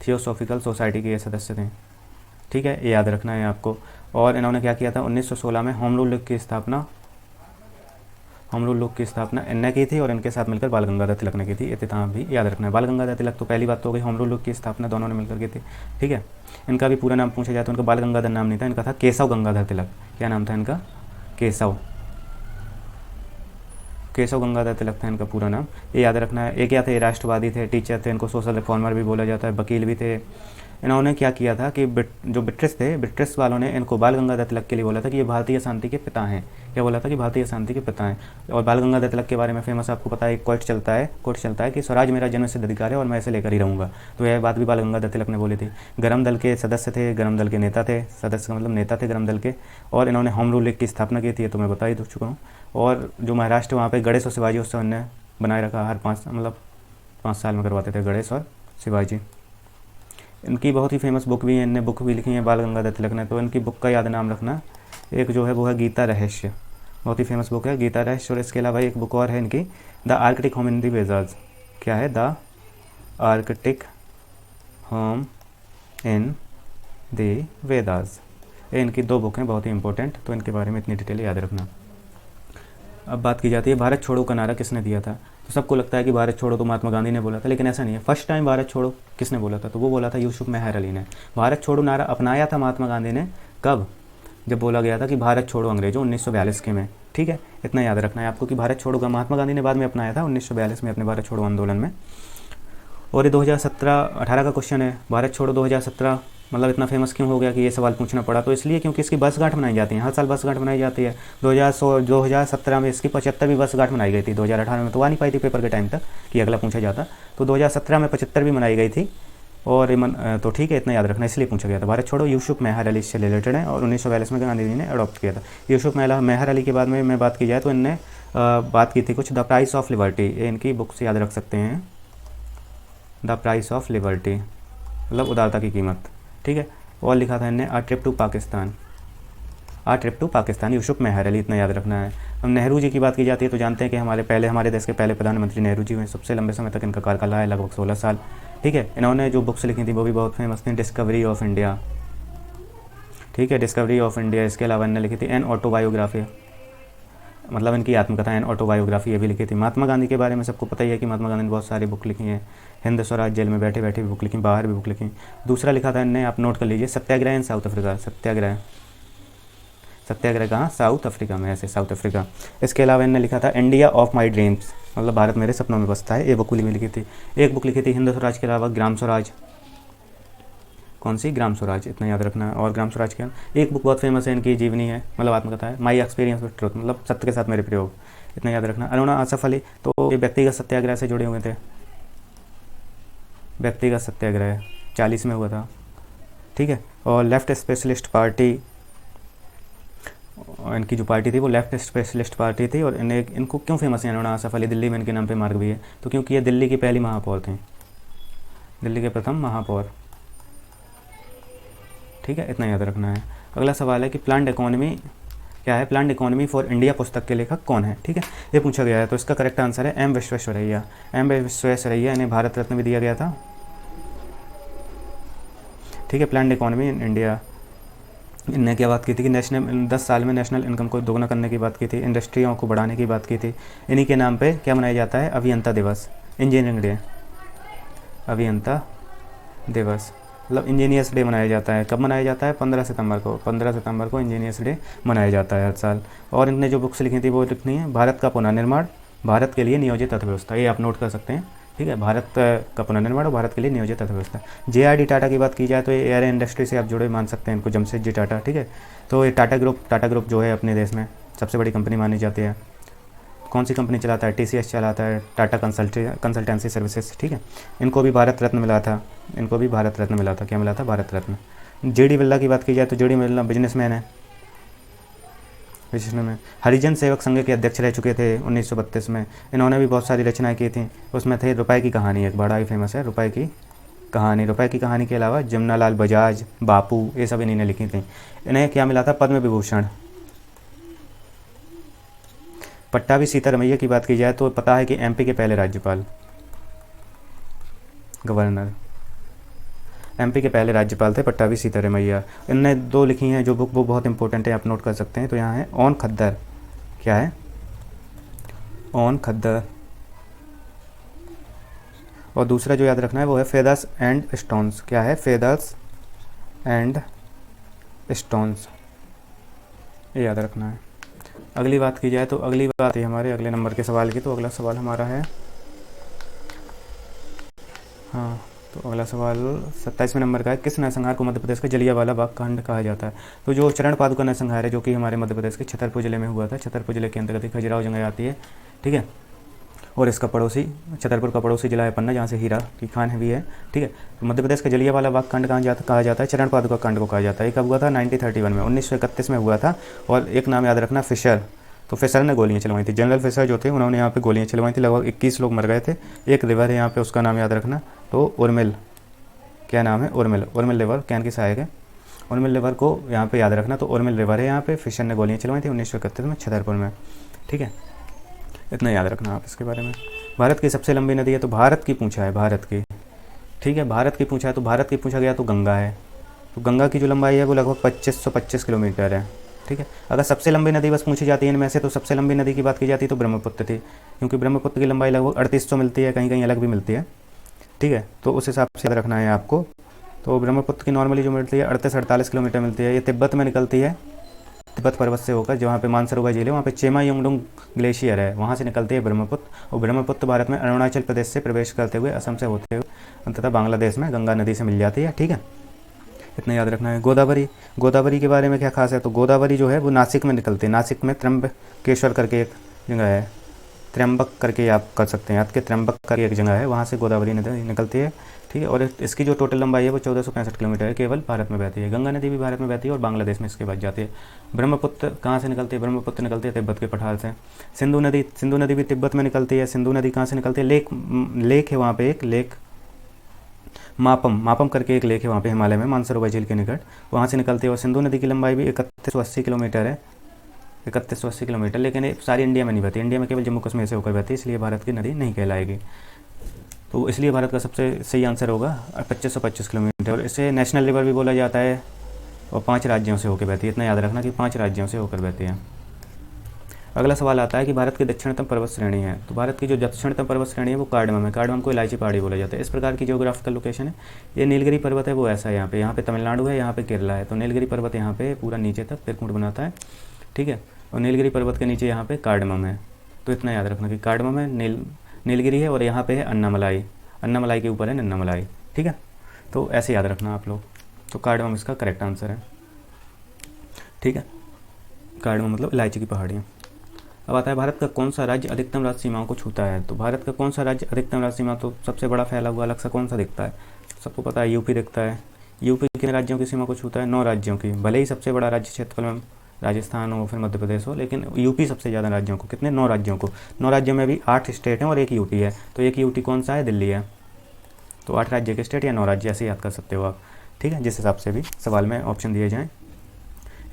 थियोसॉफिकल सोसाइटी के ये सदस्य थे, ठीक है, ये याद रखना है आपको। और इन्होंने क्या किया था? 1916 में होम रूल लीग की स्थापना इनने की थी, और इनके साथ मिलकर बाल गंगाधर तिलक ने की थी। इतना भी याद रखना है। बाल गंगाधर तिलक तो पहली बात तो हो गई, होम रूल लीग की स्थापना दोनों ने मिलकर की थी, ठीक है। इनका भी पूरा नाम पूछा जाए तो इनका बाल गंगाधर नाम नहीं था, इनका था केशव गंगाधर तिलक। क्या नाम था इनका? केशव गंगाधर तिलक था इनका पूरा नाम, ये याद रखना है। ये क्या थे? राष्ट्रवादी थे, टीचर थे, इनको सोशल रिफॉर्मर भी बोला जाता है, वकील भी थे। इन्होंने क्या किया था कि जो ब्रिटिश थे, ब्रिटिश वालों ने इनको बाल गंगाधर तिलक के लिए बोला था कि ये भारतीय शांति के पिता हैं। क्या बोला था? कि भारतीय शांति के पिता हैं। और बाल गंगाधर तिलक के बारे में फेमस आपको पता है, एक कोट चलता है कि स्वराज मेरा जन्मसिद्ध अधिकार है और मैं इसे लेकर ही रहूँगा। तो यह बात भी बाल गंगाधर तिलक ने बोली थी। गरम दल के सदस्य थे, गरम दल के नेता थे, सदस्य का मतलब नेता थे गरम दल के। और इन्होंने होम रूल लीग की स्थापना की थी, तो मैं बता ही चुका हूँ। और जो महाराष्ट्र, वहाँ पर गणेश और शिवाजी उत्सव ने बनाए रखा, हर 5 साल में करवाते थे गणेश और शिवाजी। इनकी बहुत ही फेमस बुक भी है, इनने बुक भी लिखी है बाल गंगाधर तिलक ने, तो इनकी बुक का याद नाम रखना। एक जो है वो है गीता रहस्य, बहुत ही फेमस बुक है गीता रहस्य। और इसके अलावा एक बुक और है इनकी, द आर्कटिक होम इन दी वेदास। क्या है? द आर्कटिक होम इन दी वेदास। ये इनकी 2 बुक हैं बहुत ही इंपॉर्टेंट, तो इनके बारे में इतनी डिटेल याद रखना। अब बात की जाती है भारत छोड़ो का नारा किसने दिया था। तो सबको लगता है कि भारत छोड़ो तो महात्मा गांधी ने बोला था, लेकिन ऐसा नहीं है। फर्स्ट टाइम भारत छोड़ो किसने बोला था? तो वो बोला था यूसुफ मेहर अली ने। भारत छोड़ो नारा अपनाया था महात्मा गांधी ने कब? जब बोला गया था कि भारत छोड़ो अंग्रेजों 1942 के में। ठीक है, इतना याद रखना है आपको कि भारत छोड़ो का महात्मा गांधी ने बाद में अपनाया था 1942 में अपने भारत छोड़ो आंदोलन में। और ये 2017-18 का क्वेश्चन है, भारत छोड़ो 2017 मतलब इतना फेमस क्यों हो गया कि ये सवाल पूछना पड़ा? तो इसलिए क्योंकि इसकी वर्षगांठ मनाई जाती है, हर साल वर्षगांठ मनाई जाती है। 2017 में इसकी 75वीं वर्षगांठ मनाई गई थी। 2018 में तो आ नहीं पाई थी पेपर के टाइम तक कि अगला पूछा जाता, तो 2017 में 75वीं मनाई गई थी। और तो ठीक है, इतना याद रखना, इसलिए पूछा गया था। भारत छोड़ो यूसुफ मेहर अली से रिलेटेड है और 1942 में गांधी जी ने अडॉप्ट किया था। यूसुफ मेहर अली के बाद में बात की जाए तो इनने बात की थी कुछ द प्राइस ऑफ लिबर्टी, ये इनकी बुक से याद रख सकते हैं। द प्राइस ऑफ लिबर्टी मतलब उदारता की कीमत। ठीक है, और लिखा था इनने a trip to Pakistan, a trip to Pakistan, Yusuf Meher Ali, इतना याद रखना है। अब नेहरू जी की बात की जाती है तो जानते हैं कि हमारे देश के पहले प्रधानमंत्री नेहरू जी हुए। सबसे लंबे समय तक इनका कार्यकाल है, लगभग 16 साल। ठीक है, इन्होंने जो बुक्स लिखी थी वो भी बहुत फेमस थी, डिस्कवरी ऑफ इंडिया। ठीक है, डिस्कवरी ऑफ इंडिया। इसके अलावा इन्होंने लिखी थी एन ऑटोबायोग्राफी, मतलब इनकी आत्मकथा एन ऑटोबायोग्राफी, ये भी लिखी थी। महात्मा गांधी के बारे में सबको पता ही है कि महात्मा गांधी ने बहुत सारी बुक लिखी हैं। हिंद स्वराज, जेल में बैठे बैठे भी बुक लिखी, बाहर भी बुक लिखी। दूसरा लिखा था इनने, आप नोट कर लीजिए, सत्याग्रह इन साउथ अफ्रीका। सत्याग्रह कहाँ? साउथ अफ्रीका में, ऐसे साउथ अफ्रीका। इसके अलावा इन्होंने लिखा था इंडिया ऑफ माई ड्रीम्स, मतलब भारत मेरे सपनों में बसता है, ये बुक भी लिखी थी। एक बुक लिखी थी हिंद स्वराज के अलावा ग्राम स्वराज। कौन सी? ग्राम स्वराज, इतना याद रखना है। और ग्राम स्वराज के एक बुक बहुत फेमस है इनकी, जीवनी है, मतलब आत्मकथा है, माई एक्सपीरियंस विद ट्रुथ, मतलब सत्य के साथ मेरे प्रयोग, इतना याद रखना। अरुणा आसफ अली, तो ये व्यक्तिगत सत्याग्रह से जुड़े हुए थे। व्यक्तिगत सत्याग्रह 40 में हुआ था। ठीक है, और लेफ्ट स्पेशलिस्ट पार्टी, इनकी जो पार्टी थी वो लेफ्ट स्पेशलिस्ट पार्टी थी। और इनको क्यों फेमस है अरुणा आसफ अली? दिल्ली में इनके नाम पे मार्ग भी है, तो क्योंकि ये दिल्ली की पहली महापौर थी, दिल्ली के प्रथम महापौर। ठीक है, इतना याद रखना है। अगला सवाल है कि प्लान्ड इकोनॉमी क्या है? प्लान्ड इकोनॉमी फॉर इंडिया पुस्तक के लेखक कौन है? ठीक है, ये पूछा गया है, तो इसका करेक्ट आंसर है एम विश्वेश्वरैया। एम विश्वेश्वरैया, इन्हें भारत रत्न भी दिया गया था। ठीक है, प्लान्ड इकोनॉमी इन इंडिया, इनने क्या बात की थी कि 10 साल में नेशनल इनकम को दोगुना करने की बात की थी, इंडस्ट्रियों को बढ़ाने की बात की थी। इन्हीं के नाम पे क्या मनाया जाता है? अभियंता दिवस, इंजीनियरिंग डे, अभियंता दिवस, मतलब इंजीनियर्स डे मनाया जाता है। कब मनाया जाता है? 15 सितंबर को। 15 सितंबर को इंजीनियर्स डे मनाया जाता है हर साल। और इनने जो बुक्स लिखी थी वो लिखनी है भारत का पुनर्निर्माण, भारत के लिए नियोजित अर्थव्यवस्था, ये आप नोट कर सकते हैं। ठीक है, भारत का पुनर्निर्माण और भारत के लिए नियोजित अर्थव्यवस्था। JRD टाटा की बात की जाए तो ये एयर इंडस्ट्री से आप जुड़े मान सकते हैं इनको, जमशेदजी टाटा। ठीक है, तो ये टाटा ग्रुप जो है अपने देश में सबसे बड़ी कंपनी मानी जाती है। कौन सी कंपनी चलाता है? TCS चलाता है, टाटा कंसल्टेंसी सर्विसेज। ठीक है, इनको भी भारत रत्न मिला था, इनको भी भारत रत्न मिला था। क्या मिला था? भारत रत्न। JD बिरला की बात की जाए तो JD बिरला बिजनेसमैन है, में हरिजन सेवक संघ के अध्यक्ष रह चुके थे 1932 में। इन्होंने भी बहुत सारी रचनाएं की थी, उसमें थे रुपए की कहानी, एक बड़ा ही फेमस है रुपए की कहानी। रुपए की कहानी के अलावा जमुनालाल बजाज, बापू, ये सब इन्हीं ने लिखी थी। इन्हें क्या मिला था? पद्म विभूषण। पट्टाभी सीतारमैया की बात की जाए तो पता है कि MP के पहले राज्यपाल, गवर्नर, MP के पहले राज्यपाल थे पट्टाभी सीतारमैया। इनने 2 लिखी हैं जो बुक, वो बहुत इंपॉर्टेंट है, आप नोट कर सकते हैं। तो यहाँ है ऑन खद्दर। क्या है? ऑन खद्दर। और दूसरा जो याद रखना है वो है फेदर्स एंड स्टोन्स। क्या है? फेदर्स एंड स्टोन्स, ये याद रखना है। अगली बात की जाए तो अगली बात है हमारे अगले नंबर के सवाल की। तो अगला सवाल हमारा है, हाँ, तो अगला सवाल 27वें नंबर का है, किस नरसंहार को मध्य प्रदेश का जलियांवाला बाग कांड कहा जाता है? तो जो चरण पादुका नरसंहार है जो कि हमारे मध्य प्रदेश के छतरपुर जिले में हुआ था, छतरपुर जिले के अंतर्गत खजुराहो जगह आती है। ठीक है, और इसका पड़ोसी, छतरपुर का पड़ोसी जिला है पन्ना, जहाँ से हीरा की खान भी है। ठीक है, तो मध्य प्रदेश का जलियांवाला बाग कांड कहा जाता है? चरण पादुका कांड को कहा जाता है। कब हुआ था? 1931 में, 1931 में हुआ था। और एक नाम याद रखना, फिशर। तो फिशर ने गोलियां चलवाई थी, जनरल फिशर जो थे उन्होंने यहाँ पे गोलियां चलवाई थी, लगभग 21 लोग मर गए थे। एक रिवर है यहाँ पे, उसका नाम याद रखना, तो उर्मिल, क्या नाम है, उर्मिल, उर्मिल रिवर कैन की सहायक है। उर्मिल रिवर को यहाँ पे याद रखना। तो उर्मिल रिवर है यहाँ पे, फिशर ने गोलियाँ चलवाई थी 1931 में छतरपुर में। ठीक है, इतना याद रखना आप इसके बारे में। भारत की सबसे लंबी नदी है, तो भारत की पूछा है, भारत की। ठीक है, भारत की पूछा है तो भारत की पूछा गया तो गंगा है। तो गंगा की जो लंबाई है वो लगभग 2525 किलोमीटर है। ठीक है, अगर सबसे लंबी नदी बस पूछी जाती है इनमें से, तो सबसे लंबी नदी की बात की जाती है तो ब्रह्मपुत्र थी, क्योंकि ब्रह्मपुत्र की लंबाई लगभग 3800 मिलती है, कहीं कहीं अलग भी मिलती है। ठीक है, तो उस हिसाब से याद रखना है आपको। तो ब्रह्मपुत्र की नॉर्मली जो मिलती है 38-48 किलोमीटर मिलती है। ये तिब्बत में निकलती है, तिब्बत पर्वत से होकर, जहाँ पे मानसरोवर झील है वहाँ पे चेमा योंगडुंग ग्लेशियर है, वहाँ से निकलती है ब्रह्मपुत्र। और ब्रह्मपुत्र भारत में अरुणाचल प्रदेश से प्रवेश करते हुए असम से होते हुए अंततः बांग्लादेश में गंगा नदी से मिल जाती है। ठीक है, इतना याद रखना है। गोदावरी, गोदावरी के बारे में क्या खास है, तो गोदावरी जो है वो नासिक में निकलती है। नासिक में त्र्यंबकेश्वर करके एक जगह है, त्र्यंबक करके आप कर सकते हैं याद के, त्र्यंबक करके एक जगह है, वहाँ से गोदावरी नदी निकलती है। ठीक है, और इसकी जो टोटल लंबाई है वो 1465 किलोमीटर है, केवल भारत में बहती है। गंगा नदी भी भारत में बहती है और बांग्लादेश में इसके बाद जाती है। ब्रह्मपुत्र कहाँ से निकलती है, ब्रह्मपुत्र निकलती है तिब्बत के पठार से। सिंधु नदी, सिंधु नदी भी तिब्बत में निकलती है। सिंधु नदी कहाँ से निकलती है, लेक है वहाँ पे एक लेक, मापम, मापम करके एक लेक है वहाँ पे हिमालय में मानसरोवर झील के निकट, वहाँ से निकलती है। और सिंधु नदी की लंबाई भी 3180 किलोमीटर है, 3180 किलोमीटर। लेकिन ये सारी इंडिया में नहीं बहती, इंडिया में केवल जम्मू कश्मीर से होकर बहती है, इसलिए भारत की नदी नहीं कहलाएगी। तो इसलिए भारत का सबसे सही आंसर होगा 2525 किलोमीटर। और इसे नेशनल रिवर भी बोला जाता है, और 5 राज्यों से होकर बहती है। इतना याद रखना कि 5 राज्यों से होकर बहती है। अगला सवाल आता है कि भारत की दक्षिणतम पर्वत श्रेणी है। तो भारत की जो दक्षिणतम पर्वत श्रेणी है वो कार्डमम है। कार्डमम को इलायची पहाड़ी बोला जाता है। इस प्रकार की जियोग्राफिकल लोकेशन है। ये नीलगिरी पर्वत है वो ऐसा है, यहाँ पे तमिलनाडु है, यहाँ पे केरला है। तो नीलगिरी पर्वत यहाँ पे पूरा नीचे तक त्रिकुट बनाता है। ठीक है, और नीलगिरी पर्वत के नीचे यहाँ पे कार्डमम है। तो इतना याद रखना कि कार्डमम है, नीलगिरी है, और यहाँ पे है अन्नामलाई, अन्नामलाई के ऊपर है नन्नामलाई। ठीक है, तो ऐसे याद रखना आप लोग। तो कार्डमम इसका करेक्ट आंसर है। ठीक है, कार्डमम मतलब इलायची की पहाड़ियाँ। अब आता है भारत का कौन सा राज्य अधिकतम राज्य सीमाओं को छूता है। तो भारत का कौन सा राज्य अधिकतम राज्य सीमा, तो सबसे बड़ा फैला हुआ अलग सा कौन सा दिखता है, सबको पता है यूपी दिखता है। यूपी कितने राज्यों की सीमा को छूता है, 9 राज्यों की। भले ही सबसे बड़ा राज्य क्षेत्रफल में राजस्थान हो फिर मध्य प्रदेश हो, लेकिन यूपी सबसे ज़्यादा राज्यों को, कितने, 9 राज्यों को। 9 राज्यों में भी 8 स्टेट हैं और एक यूटी है। तो एक यूटी कौन सा है, दिल्ली है। तो 8 राज्य के स्टेट या 9 राज्य ऐसे याद कर सकते हो आप। ठीक है, जिस हिसाब से भी सवाल में ऑप्शन दिए जाएँ।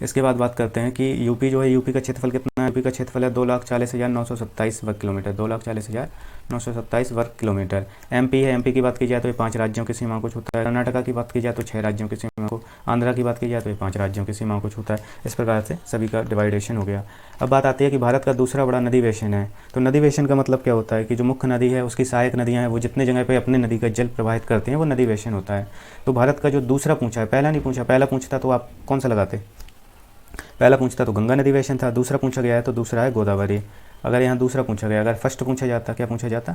इसके बाद बात करते हैं कि यूपी जो है, यूपी का क्षेत्रफल कितना है। यूपी का क्षेत्रफल है 2,40,927 वर्ग किलोमीटर, 2,40,927 वर्ग किलोमीटर। एमपी है, एमपी की बात की जाए तो ये 5 राज्यों की सीमा को छूता है। कर्नाटका की बात की जाए तो 6 राज्यों की सीमा को, आंध्रा की बात की जाए तो ये 5 राज्यों की सीमा को छूता है। इस प्रकार से सभी का डिवाइडेशन हो गया। अब बात आती है कि भारत का दूसरा बड़ा नदी बेसिन है। तो नदी बेसिन का मतलब क्या होता है कि जो मुख्य नदी है उसकी सहायक नदियाँ हैं, वो जितने जगह पर अपने नदी का जल प्रवाहित करती हैं वो नदी बेसिन होता है। तो भारत का जो दूसरा पूछा है, पहला नहीं पूछा, पहला पूछता तो आप कौन सा लगाते, पहला पूछता तो गंगा नदी बेसिन था। दूसरा पूछा गया है तो दूसरा है गोदावरी। अगर यहाँ दूसरा पूछा गया, अगर फर्स्ट पूछा जाता, क्या पूछा जाता,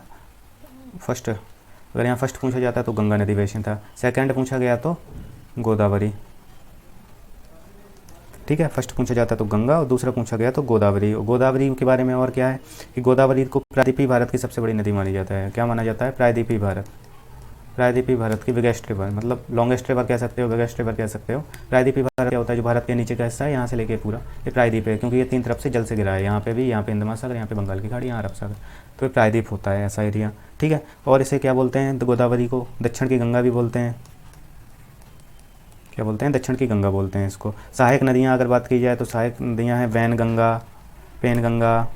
फर्स्ट, अगर यहाँ फर्स्ट पूछा जाता तो गंगा नदी बेसिन था। सेकंड पूछा गया तो गोदावरी। ठीक है, फर्स्ट पूछा जाता तो गंगा और दूसरा पूछा गया तो गोदावरी। गोदावरी के बारे में और क्या है कि गोदावरी को प्रायद्वीपीय भारत की सबसे बड़ी नदी मानी जाता है। क्या माना जाता है, प्रायद्वीपीय भारत, प्रायद्वीपीय भारत की बिगेस्ट रिवर, मतलब लॉन्गेस्ट रिवर कह सकते हो, बिगेस्ट रिवर कह सकते हो। प्रायद्वीपीय भारत क्या होता है, जो भारत के नीचे का हिस्सा है यहाँ से लेके पूरा ये प्रायद्वीप है, क्योंकि ये 3 तरफ से जल से घिरा है। यहाँ पे भी, यहाँ पे हिंद महासागर, यहाँ पे बंगाल की खाड़ी, यहाँ अरब सागर। तो ये प्रायद्वीप होता है ऐसा एरिया। ठीक है, और इसे क्या बोलते हैं, गोदावरी को दक्षिण की गंगा भी बोलते हैं। क्या बोलते हैं, दक्षिण की गंगा बोलते हैं इसको। सहायक नदियाँ अगर बात की जाए तो सहायक नदियाँ हैं वैनगंगा, पेनगंगा,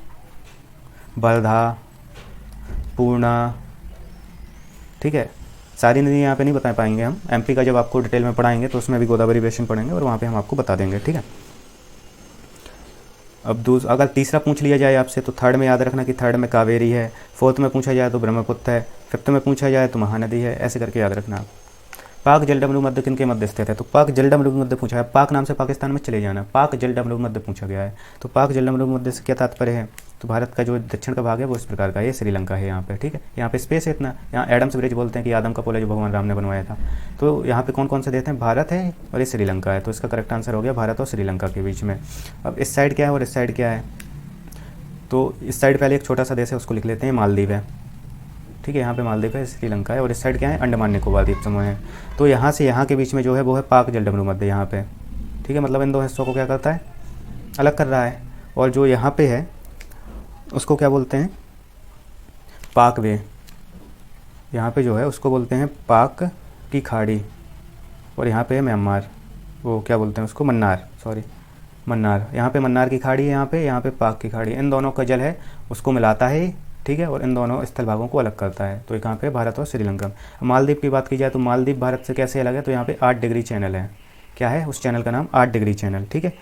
बरधा, पूर्णा। ठीक है, सारी नदी यहाँ पे नहीं बता पाएंगे हम। एमपी का जब आपको डिटेल में पढ़ाएंगे तो उसमें भी गोदावरी बेसिन पढ़ेंगे और वहाँ पे हम आपको बता देंगे। ठीक है, अब अगर तीसरा पूछ लिया जाए आपसे तो थर्ड में याद रखना कि थर्ड में कावेरी है, फोर्थ में पूछा जाए तो ब्रह्मपुत्र है, फिफ्थ में पूछा जाए तो महानदी है। ऐसे करके याद रखना आप। पाक जलडमरू मध्य किन के मध्य स्थित है, तो पाक जलडमरू मध्य पूछा है। पाक नाम से पाकिस्तान में चले जाना, पाक जलडमरू मध्य पूछा गया है। तो पाक जलडमरू मध्य से क्या तात्पर्य है, तो भारत का जो दक्षिण का भाग है वो इस प्रकार का है, ये श्रीलंका है यहाँ पे। ठीक है, यहाँ पे स्पेस है इतना। यहाँ एडम्स ब्रिज बोलते हैं कि आदम का पुल है जो भगवान राम ने बनवाया था। तो यहाँ पे कौन कौन से देश हैं, भारत है और ये श्रीलंका है। तो इसका करेक्ट आंसर हो गया भारत और श्रीलंका के बीच में। अब इस साइड क्या है और इस साइड क्या है, तो इस साइड पहले एक छोटा सा देश है उसको लिख लेते हैं, मालदीव है। ठीक है, यहाँ पे मालदीव है, श्रीलंका है, और इस साइड क्या है, अंडमान निकोबार द्वीप समूह है। तो यहाँ से यहाँ के बीच में जो है वो है पाक जलडमरू मध्य यहाँ पे। ठीक है, मतलब इन 2 हिस्सों को क्या करता है, अलग कर रहा है। और जो यहाँ पे है उसको क्या बोलते हैं, पाक वे, यहाँ पे जो है उसको बोलते हैं पाक की खाड़ी, और यहाँ पे है म्यांमार, वो क्या बोलते हैं उसको, मन्नार, सॉरी मन्नार। यहाँ पे मन्नार की खाड़ी है, यहाँ पे पाक की खाड़ी। इन दोनों का जल है उसको मिलाता है, ठीक है, और इन दोनों स्थल भागों को अलग करता है। तो कहाँ पे, भारत और श्रीलंका। मालदीव की बात की जाए तो मालदीव भारत से कैसे अलग है, तो यहाँ पे 8 डिग्री चैनल है। क्या है उस चैनल का नाम, 8 डिग्री चैनल, ठीक है।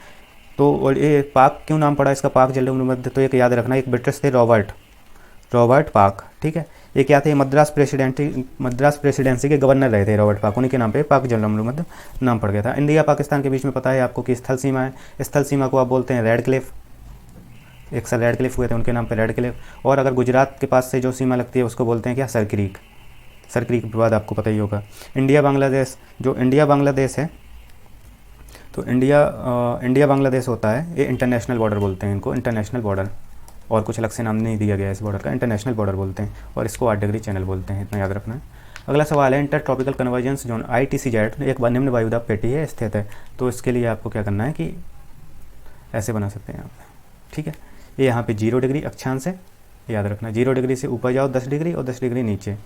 तो और ये पाक क्यों नाम पड़ा इसका, पाक जल मध्य, तो एक याद रखना, एक ब्रिटिश थे रॉबर्ट पाक, ठीक है। ये क्या थे, मद्रास प्रेसिडेंसी के गवर्नर रहे थे रॉबर्ट पाक, उन्हीं के नाम पे पाक जलमंडल नाम पड़ गया था। इंडिया पाकिस्तान के बीच में पता है आपको कि स्थल सीमा है, स्थल सीमा को आप बोलते हैं रेड क्लिफ। एक सर रेड क्लिफ हुए थे, उनके नाम पे रेड क्लिफ। और अगर गुजरात के पास से जो सीमा लगती है उसको बोलते हैं क्या, सर क्रीक विवाद आपको पता ही होगा। इंडिया बांग्लादेश है, तो इंडिया बांग्लादेश होता है, ये इंटरनेशनल बॉर्डर बोलते हैं इनको, इंटरनेशनल बॉर्डर, और कुछ अलग से नाम नहीं दिया गया है इस बॉर्डर का, इंटरनेशनल बॉर्डर बोलते हैं, और इसको 8 डिग्री चैनल बोलते हैं, इतना याद रखना है। अगला सवाल है, inter tropical convergence zone ITCZ एक निम्न वायुदाब पेटी है स्थित है। तो इसके लिए आपको क्या करना है कि ऐसे बना सकते हैं यहाँ पे, ठीक है। ये यहाँ पे 0 डिग्री अक्षांश है, याद रखना, 0 डिग्री से ऊपर जाओ 10 डिग्री और 10 डिग्री नीचे।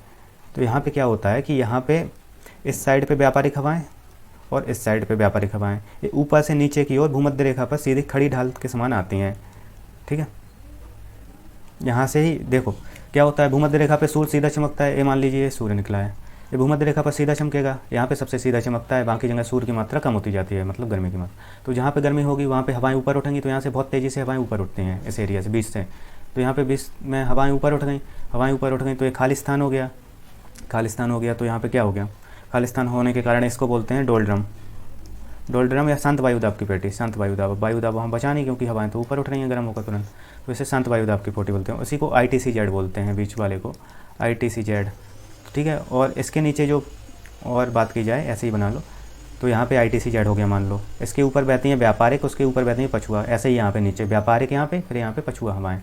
तो यहाँ पे क्या होता है कि यहाँ पे इस साइड पे व्यापारिक हवाएं और इस साइड पे व्यापारिक हवाएं, ये ऊपर से नीचे की ओर भूमध्य रेखा पर सीधी खड़ी ढाल के समान आती हैं, ठीक है। यहाँ से ही देखो क्या होता है, भूमध्य रेखा पे सूर्य सीधा चमकता है, ये मान लीजिए सूर्य निकला है, ये भूमध्य रेखा पर सीधा चमकेगा, यहाँ पे सबसे सीधा चमकता है, बाकी जगह सूर्य की मात्रा कम होती जाती है, मतलब गर्मी की मात्रा। तो जहाँ पे गर्मी होगी वहाँ पे हवाएं ऊपर उठेंगी, तो यहाँ से बहुत तेज़ी से हवाएं ऊपर उठती हैं इस एरिया से, बीच से। तो यहाँ पे बीच में हवाएं ऊपर उठ गई, तो ये खाली स्थान हो गया, तो यहाँ पे क्या हो गया, खालिस्तान होने के कारण इसको बोलते हैं डोलड्रम या शांत वायुदाब की पेटी। शांत वायुदाब हम बचा नहीं, क्योंकि हवाएं तो ऊपर उठ रही हैं गर्म होकर तुरंत, तो इसे शांत वायुदाब की पेटी बोलते हैं। उसी को ITCZ बोलते हैं, बीच वाले को ITCZ, ठीक है। और इसके नीचे जो और बात की जाए, ऐसे ही बना लो, तो यहाँ पे ITCZ हो गया मान लो, इसके ऊपर बहती हैं व्यापारिक, उसके ऊपर बहती हैं पछुआ, ऐसे ही यहाँ पे नीचे व्यापारिक, यहाँ पे फिर यहाँ पे पछुआ हवाएं।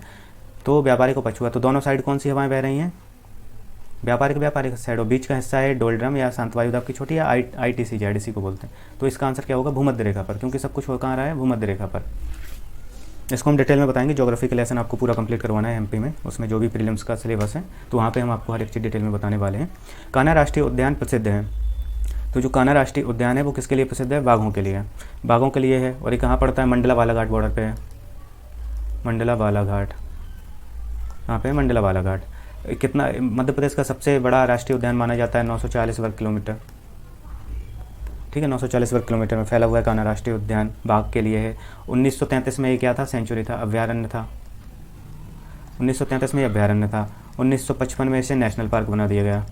तो व्यापारिक और पछुआ, तो दोनों साइड कौन सी हवाएं बह रही हैं, व्यापारिक साइड, और बीच का हिस्सा है डोलड्रम या शांत वायुदाब की छोटी, या ITCZ इसी को बोलते हैं। तो इसका आंसर क्या होगा, भूमध्य रेखा पर, क्योंकि सब कुछ हो कहाँ रहा है, भूमध्य रेखा पर। इसको हम डिटेल में बताएंगे, ज्योग्राफी का लेसन आपको पूरा कंप्लीट करवाना है MP में, उसमें जो भी प्रीलिम्स का सिलेबस है, तो वहाँ पे हम आपको हर एक चीज़ डिटेल में बताने वाले हैं। कान्हा राष्ट्रीय उद्यान प्रसिद्ध है, तो जो कान्हा राष्ट्रीय उद्यान है वो किसके लिए प्रसिद्ध है, बाघों के लिए, बाघों के लिए है। और ये कहाँ पड़ता है, मंडला बालाघाट बॉर्डर पे है, मंडला बालाघाट, कहाँ पे है, मंडला बालाघाट। कितना, मध्य प्रदेश का सबसे बड़ा राष्ट्रीय उद्यान माना जाता है, 940 वर्ग किलोमीटर, ठीक है, 940 वर्ग किलोमीटर में फैला हुआ है कान्हा राष्ट्रीय उद्यान, बाघ के लिए है। 1933 में ये क्या था, सेंचुरी था, अभ्यारण्य था, 1933 में अभ्यारण्य था। 1955 में इसे नेशनल पार्क बना दिया गया,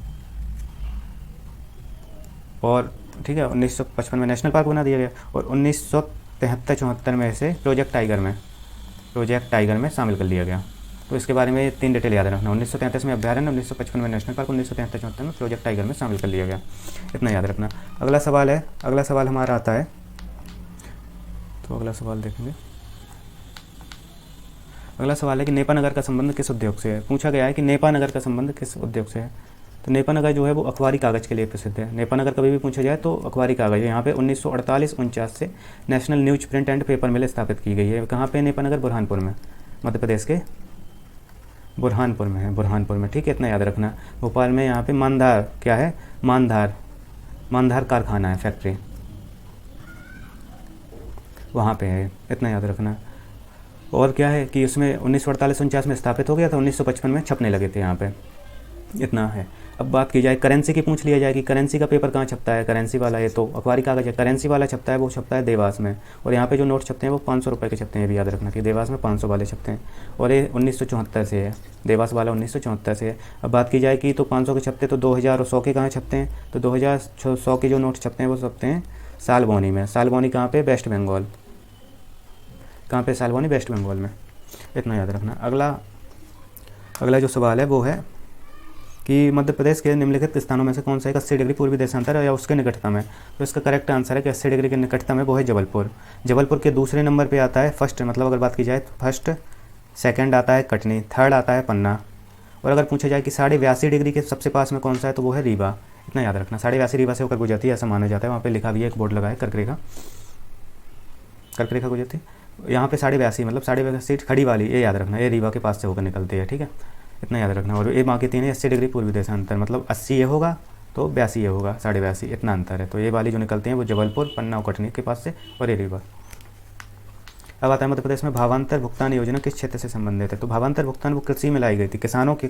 और ठीक है, 1955 में नेशनल पार्क बना दिया गया, और 1973-74 में इसे प्रोजेक्ट टाइगर में शामिल कर लिया गया। तो इसके बारे में 3 डिटेल याद रखना, 1933 में अभ्यारण्य, 1955 में नेशनल पार्क, 1973-74 में प्रोजेक्ट टाइगर में शामिल कर लिया गया, इतना याद रखना। अगला सवाल हमारा आता है, तो अगला सवाल देखेंगे। अगला सवाल है कि नेपा नगर का संबंध किस उद्योग से है। पूछा गया है कि नेपा नगर का संबंध किस उद्योग से है। तो नेपा नगर जो है वो अखबारी कागज़ के लिए प्रसिद्ध है। नेपा नगर कभी भी पूछा जाए तो अखबारी कागज़, यहाँ पे 1948-49 से national news print and paper mill स्थापित की गई है। कहाँ पे नेपा नगर, बुरहानपुर में, मध्य प्रदेश के बुरहानपुर में है, बुरहानपुर में, ठीक है, इतना याद रखना। भोपाल में यहाँ पे मानधार, क्या है, मानधार कारखाना है, फैक्ट्री वहाँ पे है, इतना याद रखना। और क्या है कि उसमें 1948-49 में स्थापित हो गया था, 1955 में छपने लगे थे यहाँ पे, इतना है। अब बात की जाए करेंसी की, पूछ लिया जाए कि करेंसी का पेपर कहाँ छपता है, करेंसी वाला, ये तो अखबारी कागज़ है, करेंसी वाला छपता है वो छपता है देवास में। और यहाँ पे जो नोट छपते हैं वो 500 रुपये के छपते हैं, ये भी याद रखना कि देवास में 500 वाले छपते हैं। और ये 1974 से है, देवास वाला 1974 से है। अब बात की जाए कि तो 500 के छपते, तो 2000 और 100 के कहाँ छपते हैं, तो 2000-100 के जो नोट छपते हैं वो छपते हैं सालबौनी में। सालबौनी कहाँ पे, वेस्ट बंगाल, कहाँ पे, सालबौनी, वेस्ट बंगाल में, इतना याद रखना। अगला जो सवाल है वो है कि मध्य प्रदेश के निम्नलिखित स्थानों में से कौन सा एक 80 डिग्री पूर्वी देशांतर है या उसके निकटतम है। तो इसका करेक्ट आंसर है कि 80 डिग्री के निकटतम है वो है जबलपुर के दूसरे नंबर पे आता है फर्स्ट, मतलब अगर बात की जाए तो फर्स्ट, सेकंड आता है कटनी, थर्ड आता है पन्ना। और अगर पूछा जाए कि 82.5 डिग्री के सबसे पास में कौन सा है, तो वो है रीवा, इतना याद रखना। 82.5 रीवा से होकर गुजरती है ऐसा माना जाता है, वहाँ पर लिखा भी है, एक बोर्ड लगा है, कर्क रेखा गुजरती है यहाँ पे। 82.5 मतलब 82 खड़ी वाली, ये याद रखना, ये रीवा के पास से होकर निकलती है, ठीक है, इतना याद रखना। और ये बाकी तीन है 80 डिग्री पूर्वी देशांतर, मतलब 80 ये होगा तो 82 ये होगा, 82.5 इतना अंतर है। तो ये वाली जो निकलती हैं वो जबलपुर, पन्ना और कटनी के पास से, और ये रीवा। अब आता है मध्य प्रदेश में भावांतर भुगतान योजना किस क्षेत्र से संबंधित है। तो भावांतर भुगतान वो कृषि में लाई गई थी, किसानों की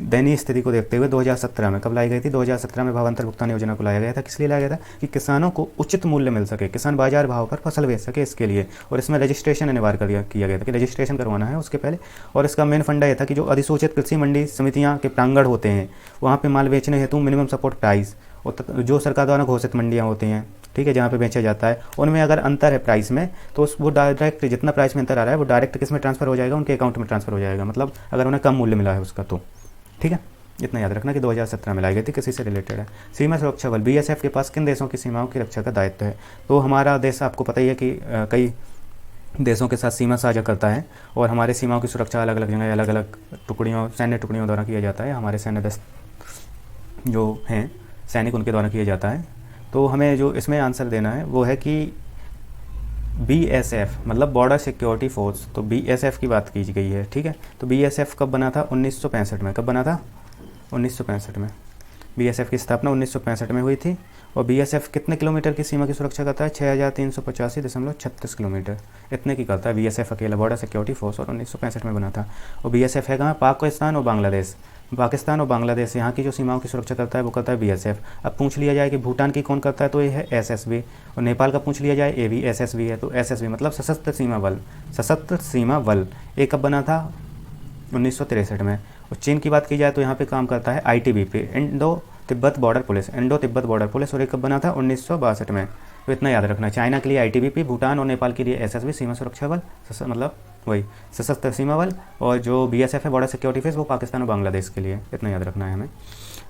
दयनीय स्थिति को देखते हुए 2017 में। कब लाई गई थी? 2017 में भावांतर भुगतान योजना को लाया गया था। किस लिए लाया गया था? कि किसानों को उचित मूल्य मिल सके, किसान बाजार भाव पर फसल बेच सके, इसके लिए। और इसमें रजिस्ट्रेशन अनिवार्य किया गया था कि रजिस्ट्रेशन करवाना है उसके पहले। और इसका मेन फंडा यह था कि जो अधिसूचित कृषि मंडी समितियाँ के प्रांगण होते हैं वहाँ पर माल बेचने हेतु मिनिमम सपोर्ट प्राइस, और जो सरकार द्वारा घोषित मंडियाँ होती हैं, ठीक है, जहाँ पे बेचा जाता है, उनमें अगर अंतर है प्राइस में तो वो डायरेक्ट जितना प्राइस में अंतर आ रहा है वो डायरेक्ट किस में ट्रांसफर हो जाएगा? उनके अकाउंट में ट्रांसफर हो जाएगा। मतलब अगर उन्हें कम मूल्य मिला है उसका तो, ठीक है। इतना याद रखना कि 2017 में लाई गई थी, किसी से रिलेटेड है। सीमा सुरक्षा बल BSF के पास किन देशों की सीमाओं की रक्षा का दायित्व है? तो हमारा देश आपको पता ही है कि कई देशों के साथ सीमा साझा करता है, और हमारे सीमाओं की सुरक्षा अलग अलग जगह अलग अलग टुकड़ियों, सैन्य टुकड़ियों द्वारा किया जाता है। हमारे सैन्य दस्त जो हैं सैनिक, उनके द्वारा किया जाता है। तो हमें जो इसमें आंसर देना है वो है कि BSF मतलब बॉर्डर सिक्योरिटी फोर्स। तो BSF की बात की गई है, ठीक है। तो BSF कब बना था? 1965 में। कब बना था? 1965 में। BSF की स्थापना 1965 में हुई थी। और BSF कितने किलोमीटर की सीमा की सुरक्षा करता है? 6385.36 किलोमीटर, इतने की करता है BSF अकेला, बॉर्डर सिक्योरिटी फोर्स, और 1965 में बना था। और BSF है कहाँ? पाकिस्तान और बांग्लादेश। पाकिस्तान और बांग्लादेश यहाँ की जो सीमाओं की सुरक्षा करता है वो करता है BSF। अब पूछ लिया जाए कि भूटान की कौन करता है, तो ये है SSB। और नेपाल का पूछ लिया जाए, ये भी SSB है। तो SSB मतलब सशस्त्र सीमा बल। सशस्त्र सीमा बल ये कब बना था? 1963 में। और चीन की बात की जाए तो यहाँ पे काम करता है ITBP, Indo Tibet border police, Indo Tibet border police. और ये कब बना था? 1962 में। तो इतना याद रखना, चाइना के लिए ITBP, भूटान और नेपाल के लिए SSB सीमा सुरक्षा बल, मतलब वही सशस्त्र सीमा बल। और जो BSF है बॉर्डर सिक्योरिटी फोर्स, वो पाकिस्तान और बांग्लादेश के लिए। इतना याद रखना है हमें।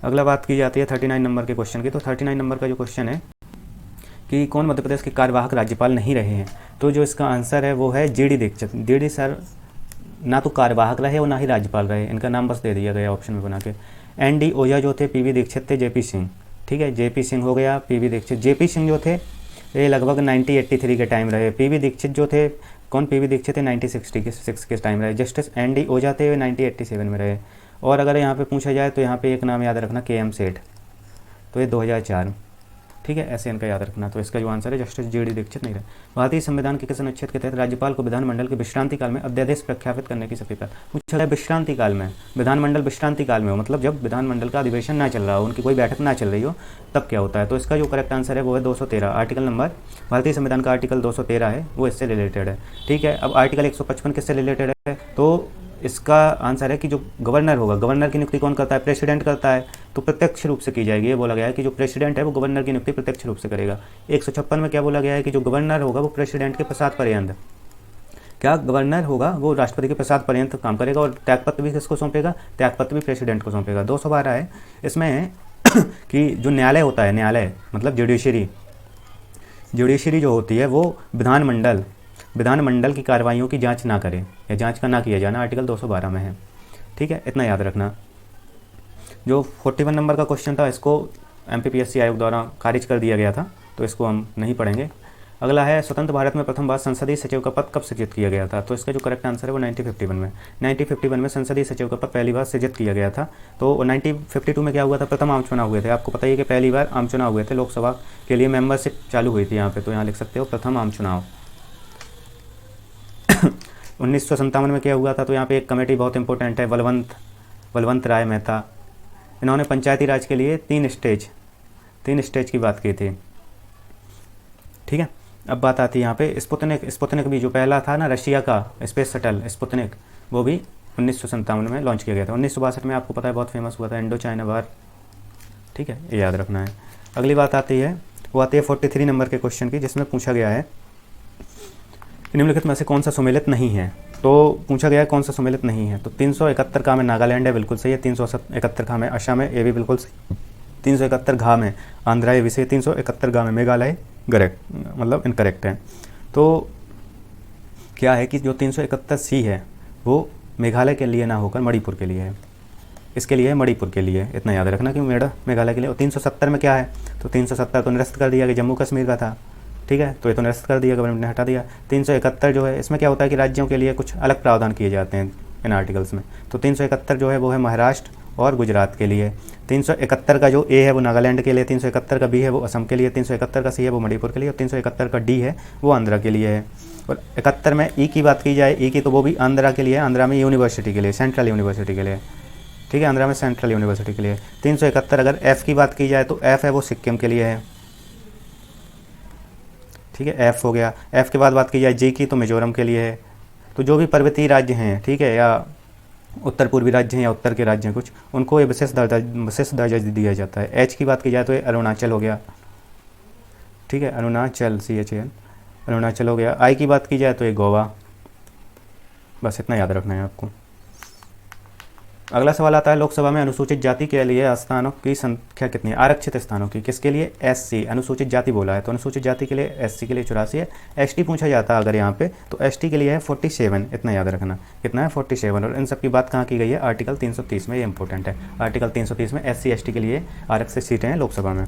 अगला बात की जाती है 39 नंबर के क्वेश्चन की। तो 39 नंबर का जो क्वेश्चन है कि कौन मध्य प्रदेश के कार्यवाहक राज्यपाल नहीं रहे हैं? तो जो इसका आंसर है वो है GD दीक्षित। GD सर ना तो कार्यवाहक रहे और ना ही राज्यपाल रहे, इनका नाम बस दे दिया गया ऑप्शन में बना के। ND ओझा जो थे, PV दीक्षित थे, JP सिंह, ठीक है, JP सिंह हो गया, PV दीक्षित। JP सिंह जो थे ये लगभग 1983 के टाइम रहे। PV दीक्षित जो थे, कौन? PV दीक्षित थे 1966 के टाइम रहे। जस्टिस ND ओझा थे 1987 में रहे। और अगर यहाँ पे पूछा जाए तो यहाँ पे एक नाम याद रखना, KM सेठ, तो ये 2004, ठीक है, ऐसे इनका याद रखना। तो इसका जो आंसर है जस्टिस GD दीक्षित नहीं रहे। भारतीय संविधान के किस अनुच्छेद के तहत राज्यपाल को विधानमंडल के विश्रांति काल में अध्यादेश प्रख्यापित करने की शक्ति प्राप्त? पूछा गया विश्रांति काल में, विधानमंडल विश्रांति काल में हो, मतलब जब विधानमंडल का अधिवेशन ना चल रहा हो, उनकी कोई बैठक ना चल रही हो, तब क्या होता है? तो इसका जो करेक्ट आंसर है वो है 213, आर्टिकल नंबर, भारतीय संविधान का आर्टिकल 213 है, वो इससे रिलेटेड है, ठीक है। अब आर्टिकल 155 किससे रिलेटेड है? तो इसका आंसर है कि जो गवर्नर होगा, गवर्नर की नियुक्ति कौन करता है? प्रेसिडेंट करता है। तो प्रत्यक्ष रूप से की जाएगी, ये बोला गया है कि जो प्रेसिडेंट है वो गवर्नर की नियुक्ति प्रत्यक्ष रूप से करेगा। 156 में क्या बोला गया है कि जो गवर्नर होगा वो प्रेसिडेंट के प्रसाद पर्यंत, क्या गवर्नर होगा वो राष्ट्रपति के प्रसाद पर्यंत काम करेगा। और त्यागपत्र भी किसको सौंपेगा? त्यागपत्र भी प्रेसिडेंट को सौंपेगा। 212 है इसमें कि जो न्यायालय होता है, न्यायालय मतलब जुडिशरी जो होती है वो विधानमंडल की कार्रवाइयों की जांच ना करे या जांच का ना किया जाना, आर्टिकल 212 में है, ठीक है, इतना याद रखना। जो 41 नंबर का क्वेश्चन था इसको MPPSC आयोग द्वारा खारिज कर दिया गया था, तो इसको हम नहीं पढ़ेंगे। अगला है स्वतंत्र भारत में प्रथम बार संसदीय सचिव का पद कब सृजित किया गया था? तो इसका जो करेक्ट आंसर है वो 1951 में। 1951 में संसदीय सचिव का पद पहली बार सृजित किया गया था। तो 1952 में क्या हुआ था? प्रथम आम चुनाव हुए थे। आपको पता ही है कि पहली बार आम चुनाव हुए थे, लोकसभा के लिए मेंबरशिप चालू हुई थी यहाँ पे, तो यहाँ लिख सकते हो प्रथम आम चुनाव। 1957 में क्या हुआ था? तो यहाँ पे एक कमेटी बहुत इंपॉर्टेंट है, बलवंत राय मेहता, इन्होंने पंचायती राज के लिए तीन स्टेज की बात की थी, ठीक है। अब बात आती है यहाँ पे स्पुतनिक भी जो पहला था ना रशिया का स्पेस शटल स्पुतनिक, वो भी 1957 में लॉन्च किया गया था। 1962 में आपको पता है बहुत फेमस हुआ था इंडो चाइना वार, ठीक है, ये याद रखना है। अगली बात आती है वो आती है 43 नंबर के क्वेश्चन की, जिसमें पूछा गया है निम्नलिखित में से कौन सा सम्मिलित नहीं है। तो पूछा गया है कौन सा सम्मिलित नहीं है। तो 371 का में नागालैंड है, बिल्कुल सही है। 371 का में असम है, ये भी बिल्कुल सही। 371 घा में आंध्रा, ये भी सही। 371 घा में मेघालय करेक्ट मतलब इनकरेक्ट है। तो क्या है कि जो 371C है वो मेघालय के लिए ना होकर मणिपुर के लिए है, इसके लिए मणिपुर के लिए, इतना याद रखना कि मेघालय के लिए। और 370 में क्या है? तो 370 तो निरस्त कर दिया कि जम्मू कश्मीर का था, ठीक है, तो ये तो निरस्त कर दिया, गवर्नमेंट ने हटा दिया। 371 जो है इसमें क्या होता है कि राज्यों के लिए कुछ अलग प्रावधान किए जाते हैं, इन आर्टिकल्स में। तो 371 जो है वो है महाराष्ट्र और गुजरात के लिए। 371 का जो ए है वो नागालैंड के लिए, 371 का बी है वो असम के लिए, 371 का सी है वो मणिपुर के लिए, और 371 का डी है वो आंध्रा के लिए है। और 71 में ई की बात की जाए, ई की तो वो भी आंध्रा के लिए है, आंध्रा में यूनिवर्सिटी के लिए, सेंट्रल यूनिवर्सिटी के लिए, ठीक है, आंध्रा में सेंट्रल यूनिवर्सिटी के लिए। 371 अगर एफ़ की बात की जाए तो एफ़ है वो सिक्किम के लिए है, ठीक है, एफ़ हो गया। एफ़ के बाद बात की जाए जी की तो मिजोरम के लिए है। तो जो भी पर्वतीय राज्य हैं, ठीक है, या उत्तर पूर्वी राज्य हैं या उत्तर के राज्य हैं कुछ, उनको ये विशेष दर्जा दिया जाता है। एच की बात की जाए तो ये अरुणाचल हो गया, ठीक है, अरुणाचल, CHAL, अरुणाचल हो गया। आई की बात की जाए तो ये गोवा। बस इतना याद रखना है आपको। अगला सवाल आता है, लोकसभा में अनुसूचित जाति के लिए स्थानों की संख्या कितनी है? आरक्षित स्थानों की, किसके लिए? SC, अनुसूचित जाति बोला है तो अनुसूचित जाति के लिए SC के लिए 84 है। ST पूछा जाता है अगर यहाँ पे तो ST के लिए है 47, इतना याद रखना। कितना है? 47। और इन सब की बात कहाँ की गई है? आर्टिकल 330 में, ये इंपॉर्टेंट है। आर्टिकल 330 में SC ST के लिए आरक्षित सीटें हैं लोकसभा में।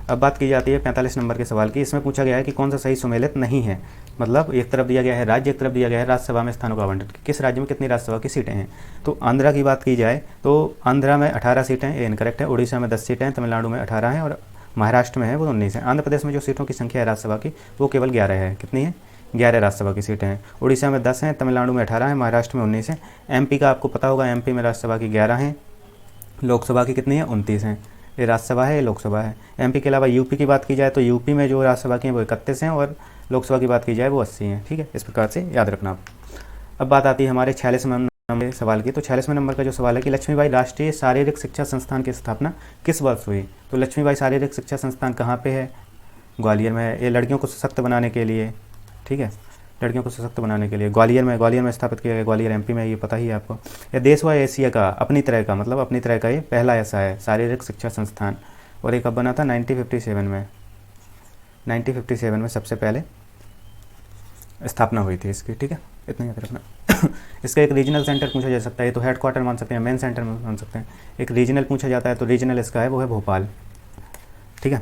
अब बात की जाती है 45 नंबर के सवाल की। इसमें पूछा गया है कि कौन सा सही सुमेलित नहीं है, मतलब एक तरफ दिया गया है राज्य, एक तरफ दिया गया है राज्यसभा में स्थानों का आवंटन, किस राज्य में कितनी राज्यसभा की सीटें हैं। तो आंध्रा की बात की जाए तो आंध्रा में 18 सीटें, ये इनकरेक्ट है। उड़ीसा में 10 सीटें हैं, तमिलनाडु में 18 हैं, और महाराष्ट्र में है वो 19 है। आंध्र प्रदेश में जो सीटों की संख्या है राज्यसभा की वो केवल 11 है। कितनी है? 11 राज्यसभा की सीटें हैं। उड़ीसा में 10 हैं, तमिलनाडु में 18 हैं, महाराष्ट्र में 19 हैं। MP का आपको पता होगा, MP में राज्यसभा की 11 हैं, लोकसभा की कितनी है? 29 हैं। ये राज्यसभा है, ये लोकसभा है। MP के अलावा UP की बात की जाए तो UP में जो राज्यसभा की हैं वो 31 हैं, और लोकसभा की बात की जाए वो 80 हैं, ठीक है, इस प्रकार से याद रखना आप। अब बात आती है हमारे 46वें नंबर सवाल की। तो 46वें नंबर का जो सवाल है कि लक्ष्मीबाई राष्ट्रीय शारीरिक शिक्षा संस्थान की स्थापना किस वर्ष हुई? तो लक्ष्मीबाई शारीरिक शिक्षा संस्थान कहाँ पे है? ग्वालियर में है। ये लड़कियों को सशक्त बनाने के लिए, ठीक है, लड़कियों को सशक्त बनाने के लिए ग्वालियर में स्थापित किया गया। ग्वालियर MP में, ये पता ही है आपको। यह देश व एशिया का अपनी तरह का, मतलब अपनी तरह का ये पहला ऐसा है शारीरिक शिक्षा संस्थान। और ये कब बना था? 1957 में। 1957 में सबसे पहले स्थापना हुई थी इसकी, ठीक है, इतना याद रखना। इसका एक रीजनल सेंटर पूछा जा सकता है, तो हेडक्वार्टर मान सकते हैं, मेन सेंटर मान सकते हैं। एक रीजनल पूछा जाता है तो रीजनल इसका है वो है भोपाल, ठीक है।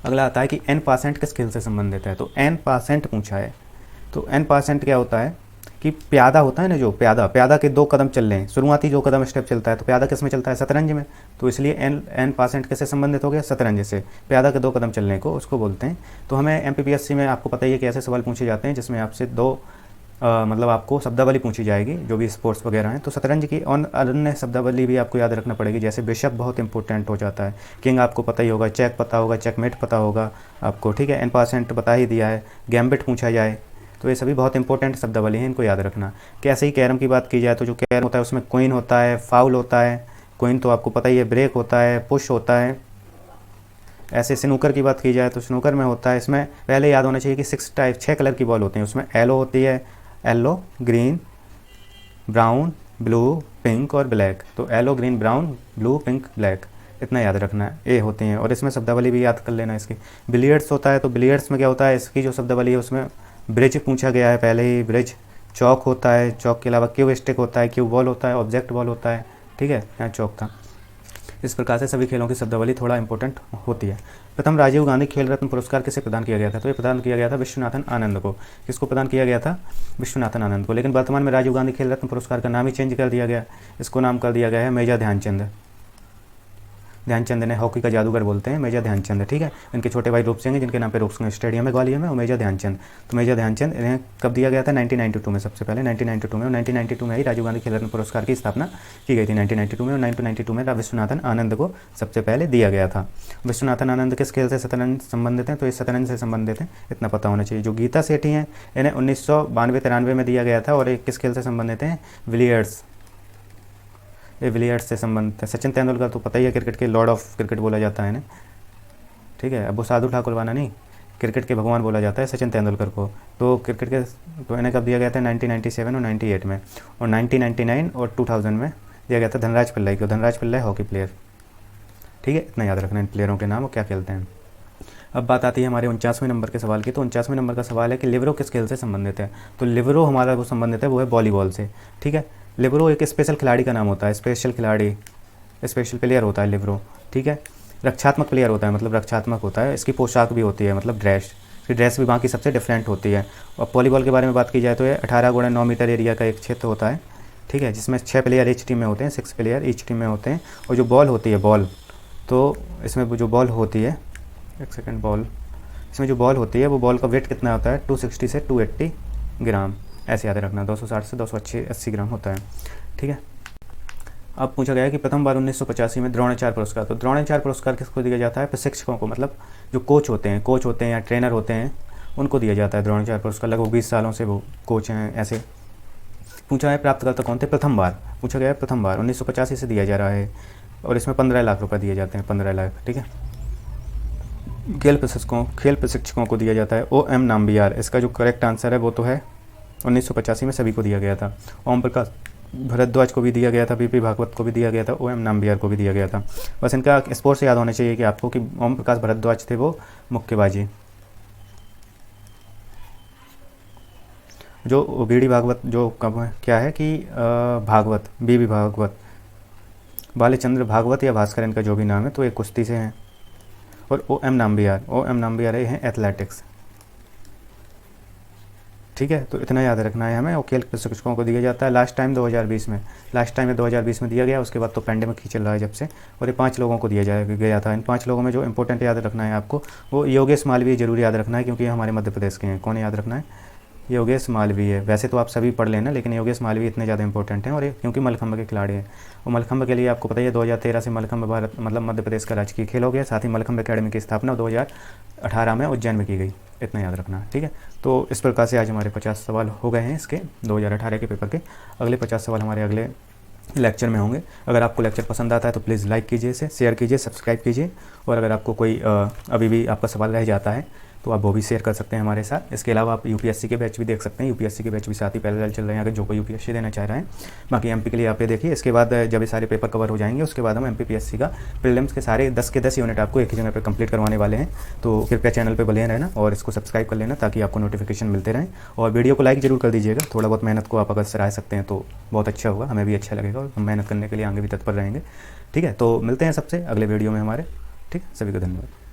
अगला आता है कि N% किस खेल से संबंधित है? तो N% पूछा है। तो N% क्या होता है कि प्यादा होता है ना, जो प्यादा के 2 कदम चल रहे हैं, शुरुआती 2 कदम स्टेप चलता है, तो प्यादा किस में चलता है? शतरंज में। तो इसलिए N% किससे संबंधित हो गया? शतरंज से। प्यादा के 2 कदम चलने को उसको बोलते हैं। तो हमें MPPSC में आपको पता ही है कि ऐसे सवाल पूछे जाते हैं जिसमें आपसे मतलब आपको शब्दावली पूछी जाएगी, जो भी स्पोर्ट्स वगैरह हैं। तो शतरंज की और अन्य शब्दावली भी आपको याद रखना पड़ेगी, जैसे बिशप बहुत इंपॉर्टेंट हो जाता है, किंग आपको पता ही होगा, चेक पता होगा, चेकमेट पता होगा आपको, ठीक है, N% बता ही दिया है। गैम्बिट पूछा जाए तो ये सभी बहुत इंपॉर्टेंट शब्दावली हैं, इनको याद रखना। कैसे ही कैरम की बात की जाए तो जो कैरम होता है उसमें क्वीन होता है, फाउल होता है, क्वीन तो आपको पता ही है, ब्रेक होता है, पुश होता है। ऐसे स्नूकर की बात की जाए तो स्नूकर में होता है, इसमें पहले याद होना चाहिए कि 6 कलर की बॉल होती हैं, उसमें येलो होती है, yellow, green, brown, blue, pink और ब्लैक। तो yellow, green, brown, blue, pink, black, इतना याद रखना है, ये होती हैं। और इसमें शब्दावली भी याद कर लेना इसकी। बिलियर्ड्स होता है तो बिलियर्ड्स में क्या होता है, इसकी जो शब्दावली है उसमें ब्रिज पूछा गया है पहले ही, ब्रिज। चौक होता है, चौक के अलावा क्यू स्टिक होता है, क्यू बॉल होता है, ऑब्जेक्ट बॉल होता है, ठीक है, यहाँ चौक था। इस प्रकार से सभी खेलों की शब्दावली थोड़ा इंपॉर्टेंट होती है। प्रथम राजीव गांधी खेल रत्न पुरस्कार किसे प्रदान किया गया था? तो ये प्रदान किया गया था विश्वनाथन आनंद को। किसको प्रदान किया गया था? विश्वनाथन आनंद को। लेकिन वर्तमान में राजीव गांधी खेल रत्न पुरस्कार का नाम ही चेंज कर दिया गया, इसको नाम कर दिया गया है मेजर ध्यानचंद। ध्यानचंद ने हॉकी का जादूगर बोलते हैं, मेजर ध्यानचंद, ठीक है। इनके छोटे भाई रूप सिंह, जिनके नाम पे रूप सिंह स्टेडियम है ग्वालियर में, और मेजर ध्यानचंद। तो मेजर ध्यानचंद इन्हें कब दिया गया था? 1992 में, सबसे पहले 1992 में। और 1992 में ही राजीव गांधी खेल रत्न पुरस्कार की स्थापना की गई थी 1992 में। और 1992 में विश्वनाथन आनंद को सबसे पहले दिया गया था। विश्वनाथन आनंद किस खेल से शतरंज संबंधित हैं? तो ये शतरंज से संबंधित हैं, इतना पता होना चाहिए। जो गीता सेठी हैं इन्हें 1992-93 में दिया गया था, और एक किस खेल से संबंधित हैं? बिलियर्ड्स, ये बिलियर्ड्स से संबंधित है। सचिन तेंदुलकर तो पता ही है, क्रिकेट के लॉर्ड ऑफ क्रिकेट बोला जाता है इन्हें, ठीक है। अब वो साधु ठाकुर वाला नहीं, क्रिकेट के भगवान बोला जाता है सचिन तेंदुलकर को। तो क्रिकेट के तो इन्हें कब दिया गया था? 1997 और 98 में। और 1999 और 2000 में दिया गया था धनराज पिल्लाई को। धनराज पिल्लाई हॉकी प्लेयर, ठीक है, इतना याद रखना इन प्लेयरों के नाम और क्या खेलते हैं। अब बात आती है हमारे 49वें नंबर के सवाल की। तो 49वें नंबर का सवाल है कि लिबरो किस खेल से संबंधित है? तो लिबरो हमारा वो संबंधित है वो है वॉलीबॉल से, ठीक है। लिबरो एक स्पेशल खिलाड़ी का नाम होता है, स्पेशल खिलाड़ी, स्पेशल प्लेयर होता है लिबरो, ठीक है। रक्षात्मक प्लेयर होता है, मतलब रक्षात्मक होता है। इसकी पोशाक भी होती है, मतलब ड्रेस, इसकी ड्रेस भी बाकी सबसे डिफरेंट होती है। और वॉलीबॉल के बारे में बात की जाए तो ये 18 × 9 मीटर एरिया का एक क्षेत्र होता है, ठीक है, जिसमें 6 प्लेयर each टीम में होते हैं, 6 प्लेयर each टीम में होते हैं। और जो बॉल होती है बॉल, तो इसमें जो बॉल होती है, एक सेकेंड, बॉल, इसमें जो बॉल होती है वो बॉल का वेट कितना होता है, 260 से 280 ग्राम, ऐसे याद रखना, 260 से 280 ग्राम होता है। ठीक है, अब पूछा गया है कि प्रथम बार 1985 में द्रोणाचार्य पुरस्कार, तो द्रोणाचार्य पुरस्कार किसको दिया जाता है, प्रशिक्षकों को, मतलब जो कोच होते हैं या ट्रेनर होते हैं उनको दिया जाता है द्रोणाचार्य पुरस्कार। लगभग 20 सालों से वो कोच हैं। ऐसे पूछा है प्राप्तकर्ता कौन थे, प्रथम बार पूछा गया है, प्रथम बार 1985 से दिया जा रहा है और इसमें 15 लाख रुपये दिए जाते हैं, 15 लाख। ठीक है, खेल प्रशिक्षकों को दिया जाता है OM नाम्बियार। इसका जो करेक्ट आंसर है वो तो है 1985 में सभी को दिया गया था। ओम प्रकाश भारद्वाज को भी दिया गया था, BP भागवत को भी दिया गया था, OM नाम्बियार को भी दिया गया था। बस इनका स्पोर्ट से याद होना चाहिए कि आपको कि ओम प्रकाश भारद्वाज थे वो मुक्केबाजी। जो BD भागवत जो कब क्या है कि भागवत, BB भागवत, बालचंद्र भागवत या भास्कर इनका जो भी नाम है, तो एक कुश्ती से हैं। और OM नाम्बियार हैं एथलेटिक्स। ठीक है, तो इतना याद रखना है हमें। और खेल प्रशिक्षकों को दिया जाता है लास्ट टाइम 2020 में दिया गया, उसके बाद तो पेंडेमिक ही चल रहा है जब से। और ये 5 लोगों को दिया गया था। इन 5 लोगों में जो इंपॉर्टेंट याद रखना है आपको, वो योगेश मालवीय जरूर याद रखना है, क्योंकि ये हमारे मध्य प्रदेश के हैं। कौन याद रखना है, योगेश मालवीय। वैसे तो आप सभी पढ़ लेना, लेकिन योगेश मालवीय इतने ज़्यादा इंपॉर्टेंट हैं, और ये क्योंकि मल्लखंभ के खिलाड़ी हैं। और मल्लखंभ के लिए आपको पता ही है 2013 से मल्लखंभ भारत मतलब मध्य प्रदेश का राजकीय खेल हो गया। साथ ही मल्लखंभ अकेडमी की स्थापना 2018 में उज्जैन में की गई। इतना याद रखना है। ठीक है, तो इस प्रकार से आज हमारे 50 सवाल हो गए हैं इसके 2018 के पेपर के। अगले 50 सवाल हमारे अगले लेक्चर में होंगे। अगर आपको लेक्चर पसंद आता है तो प्लीज़ लाइक कीजिए, इसे शेयर कीजिए, सब्सक्राइब कीजिए। और अगर आपको कोई अभी भी आपका सवाल रह जाता है तो आप वो भी शेयर कर सकते हैं हमारे साथ। इसके अलावा आप UPSC के बैच भी देख सकते हैं। UPSC के बैच भी साथ ही पैरेलल चल रहे हैं, अगर जो कोई UPSC देना चाह रहे हैं। बाकी MP के लिए आप ये देखिए। इसके बाद जब ये सारे पेपर कवर हो जाएंगे, उसके बाद हम MPPSC का प्रीलिम्स के सारे 10 के 10 यूनिट आपको एक ही जगह पर कंप्लीट करवाने वाले हैं। तो कृपया चैनल पर बने रहना और इसको सब्सक्राइब कर लेना, ताकि आपको नोटिफिकेशन मिलते रहें। और वीडियो को लाइक जरूर कर दीजिएगा। थोड़ा बहुत मेहनत को आप अगर सराह सकते हैं तो बहुत अच्छा होगा, हमें भी अच्छा लगेगा और हम मेहनत करने के लिए आगे भी तत्पर रहेंगे। ठीक है, तो मिलते हैं सबसे अगले वीडियो में हमारे। ठीक, सभी को धन्यवाद।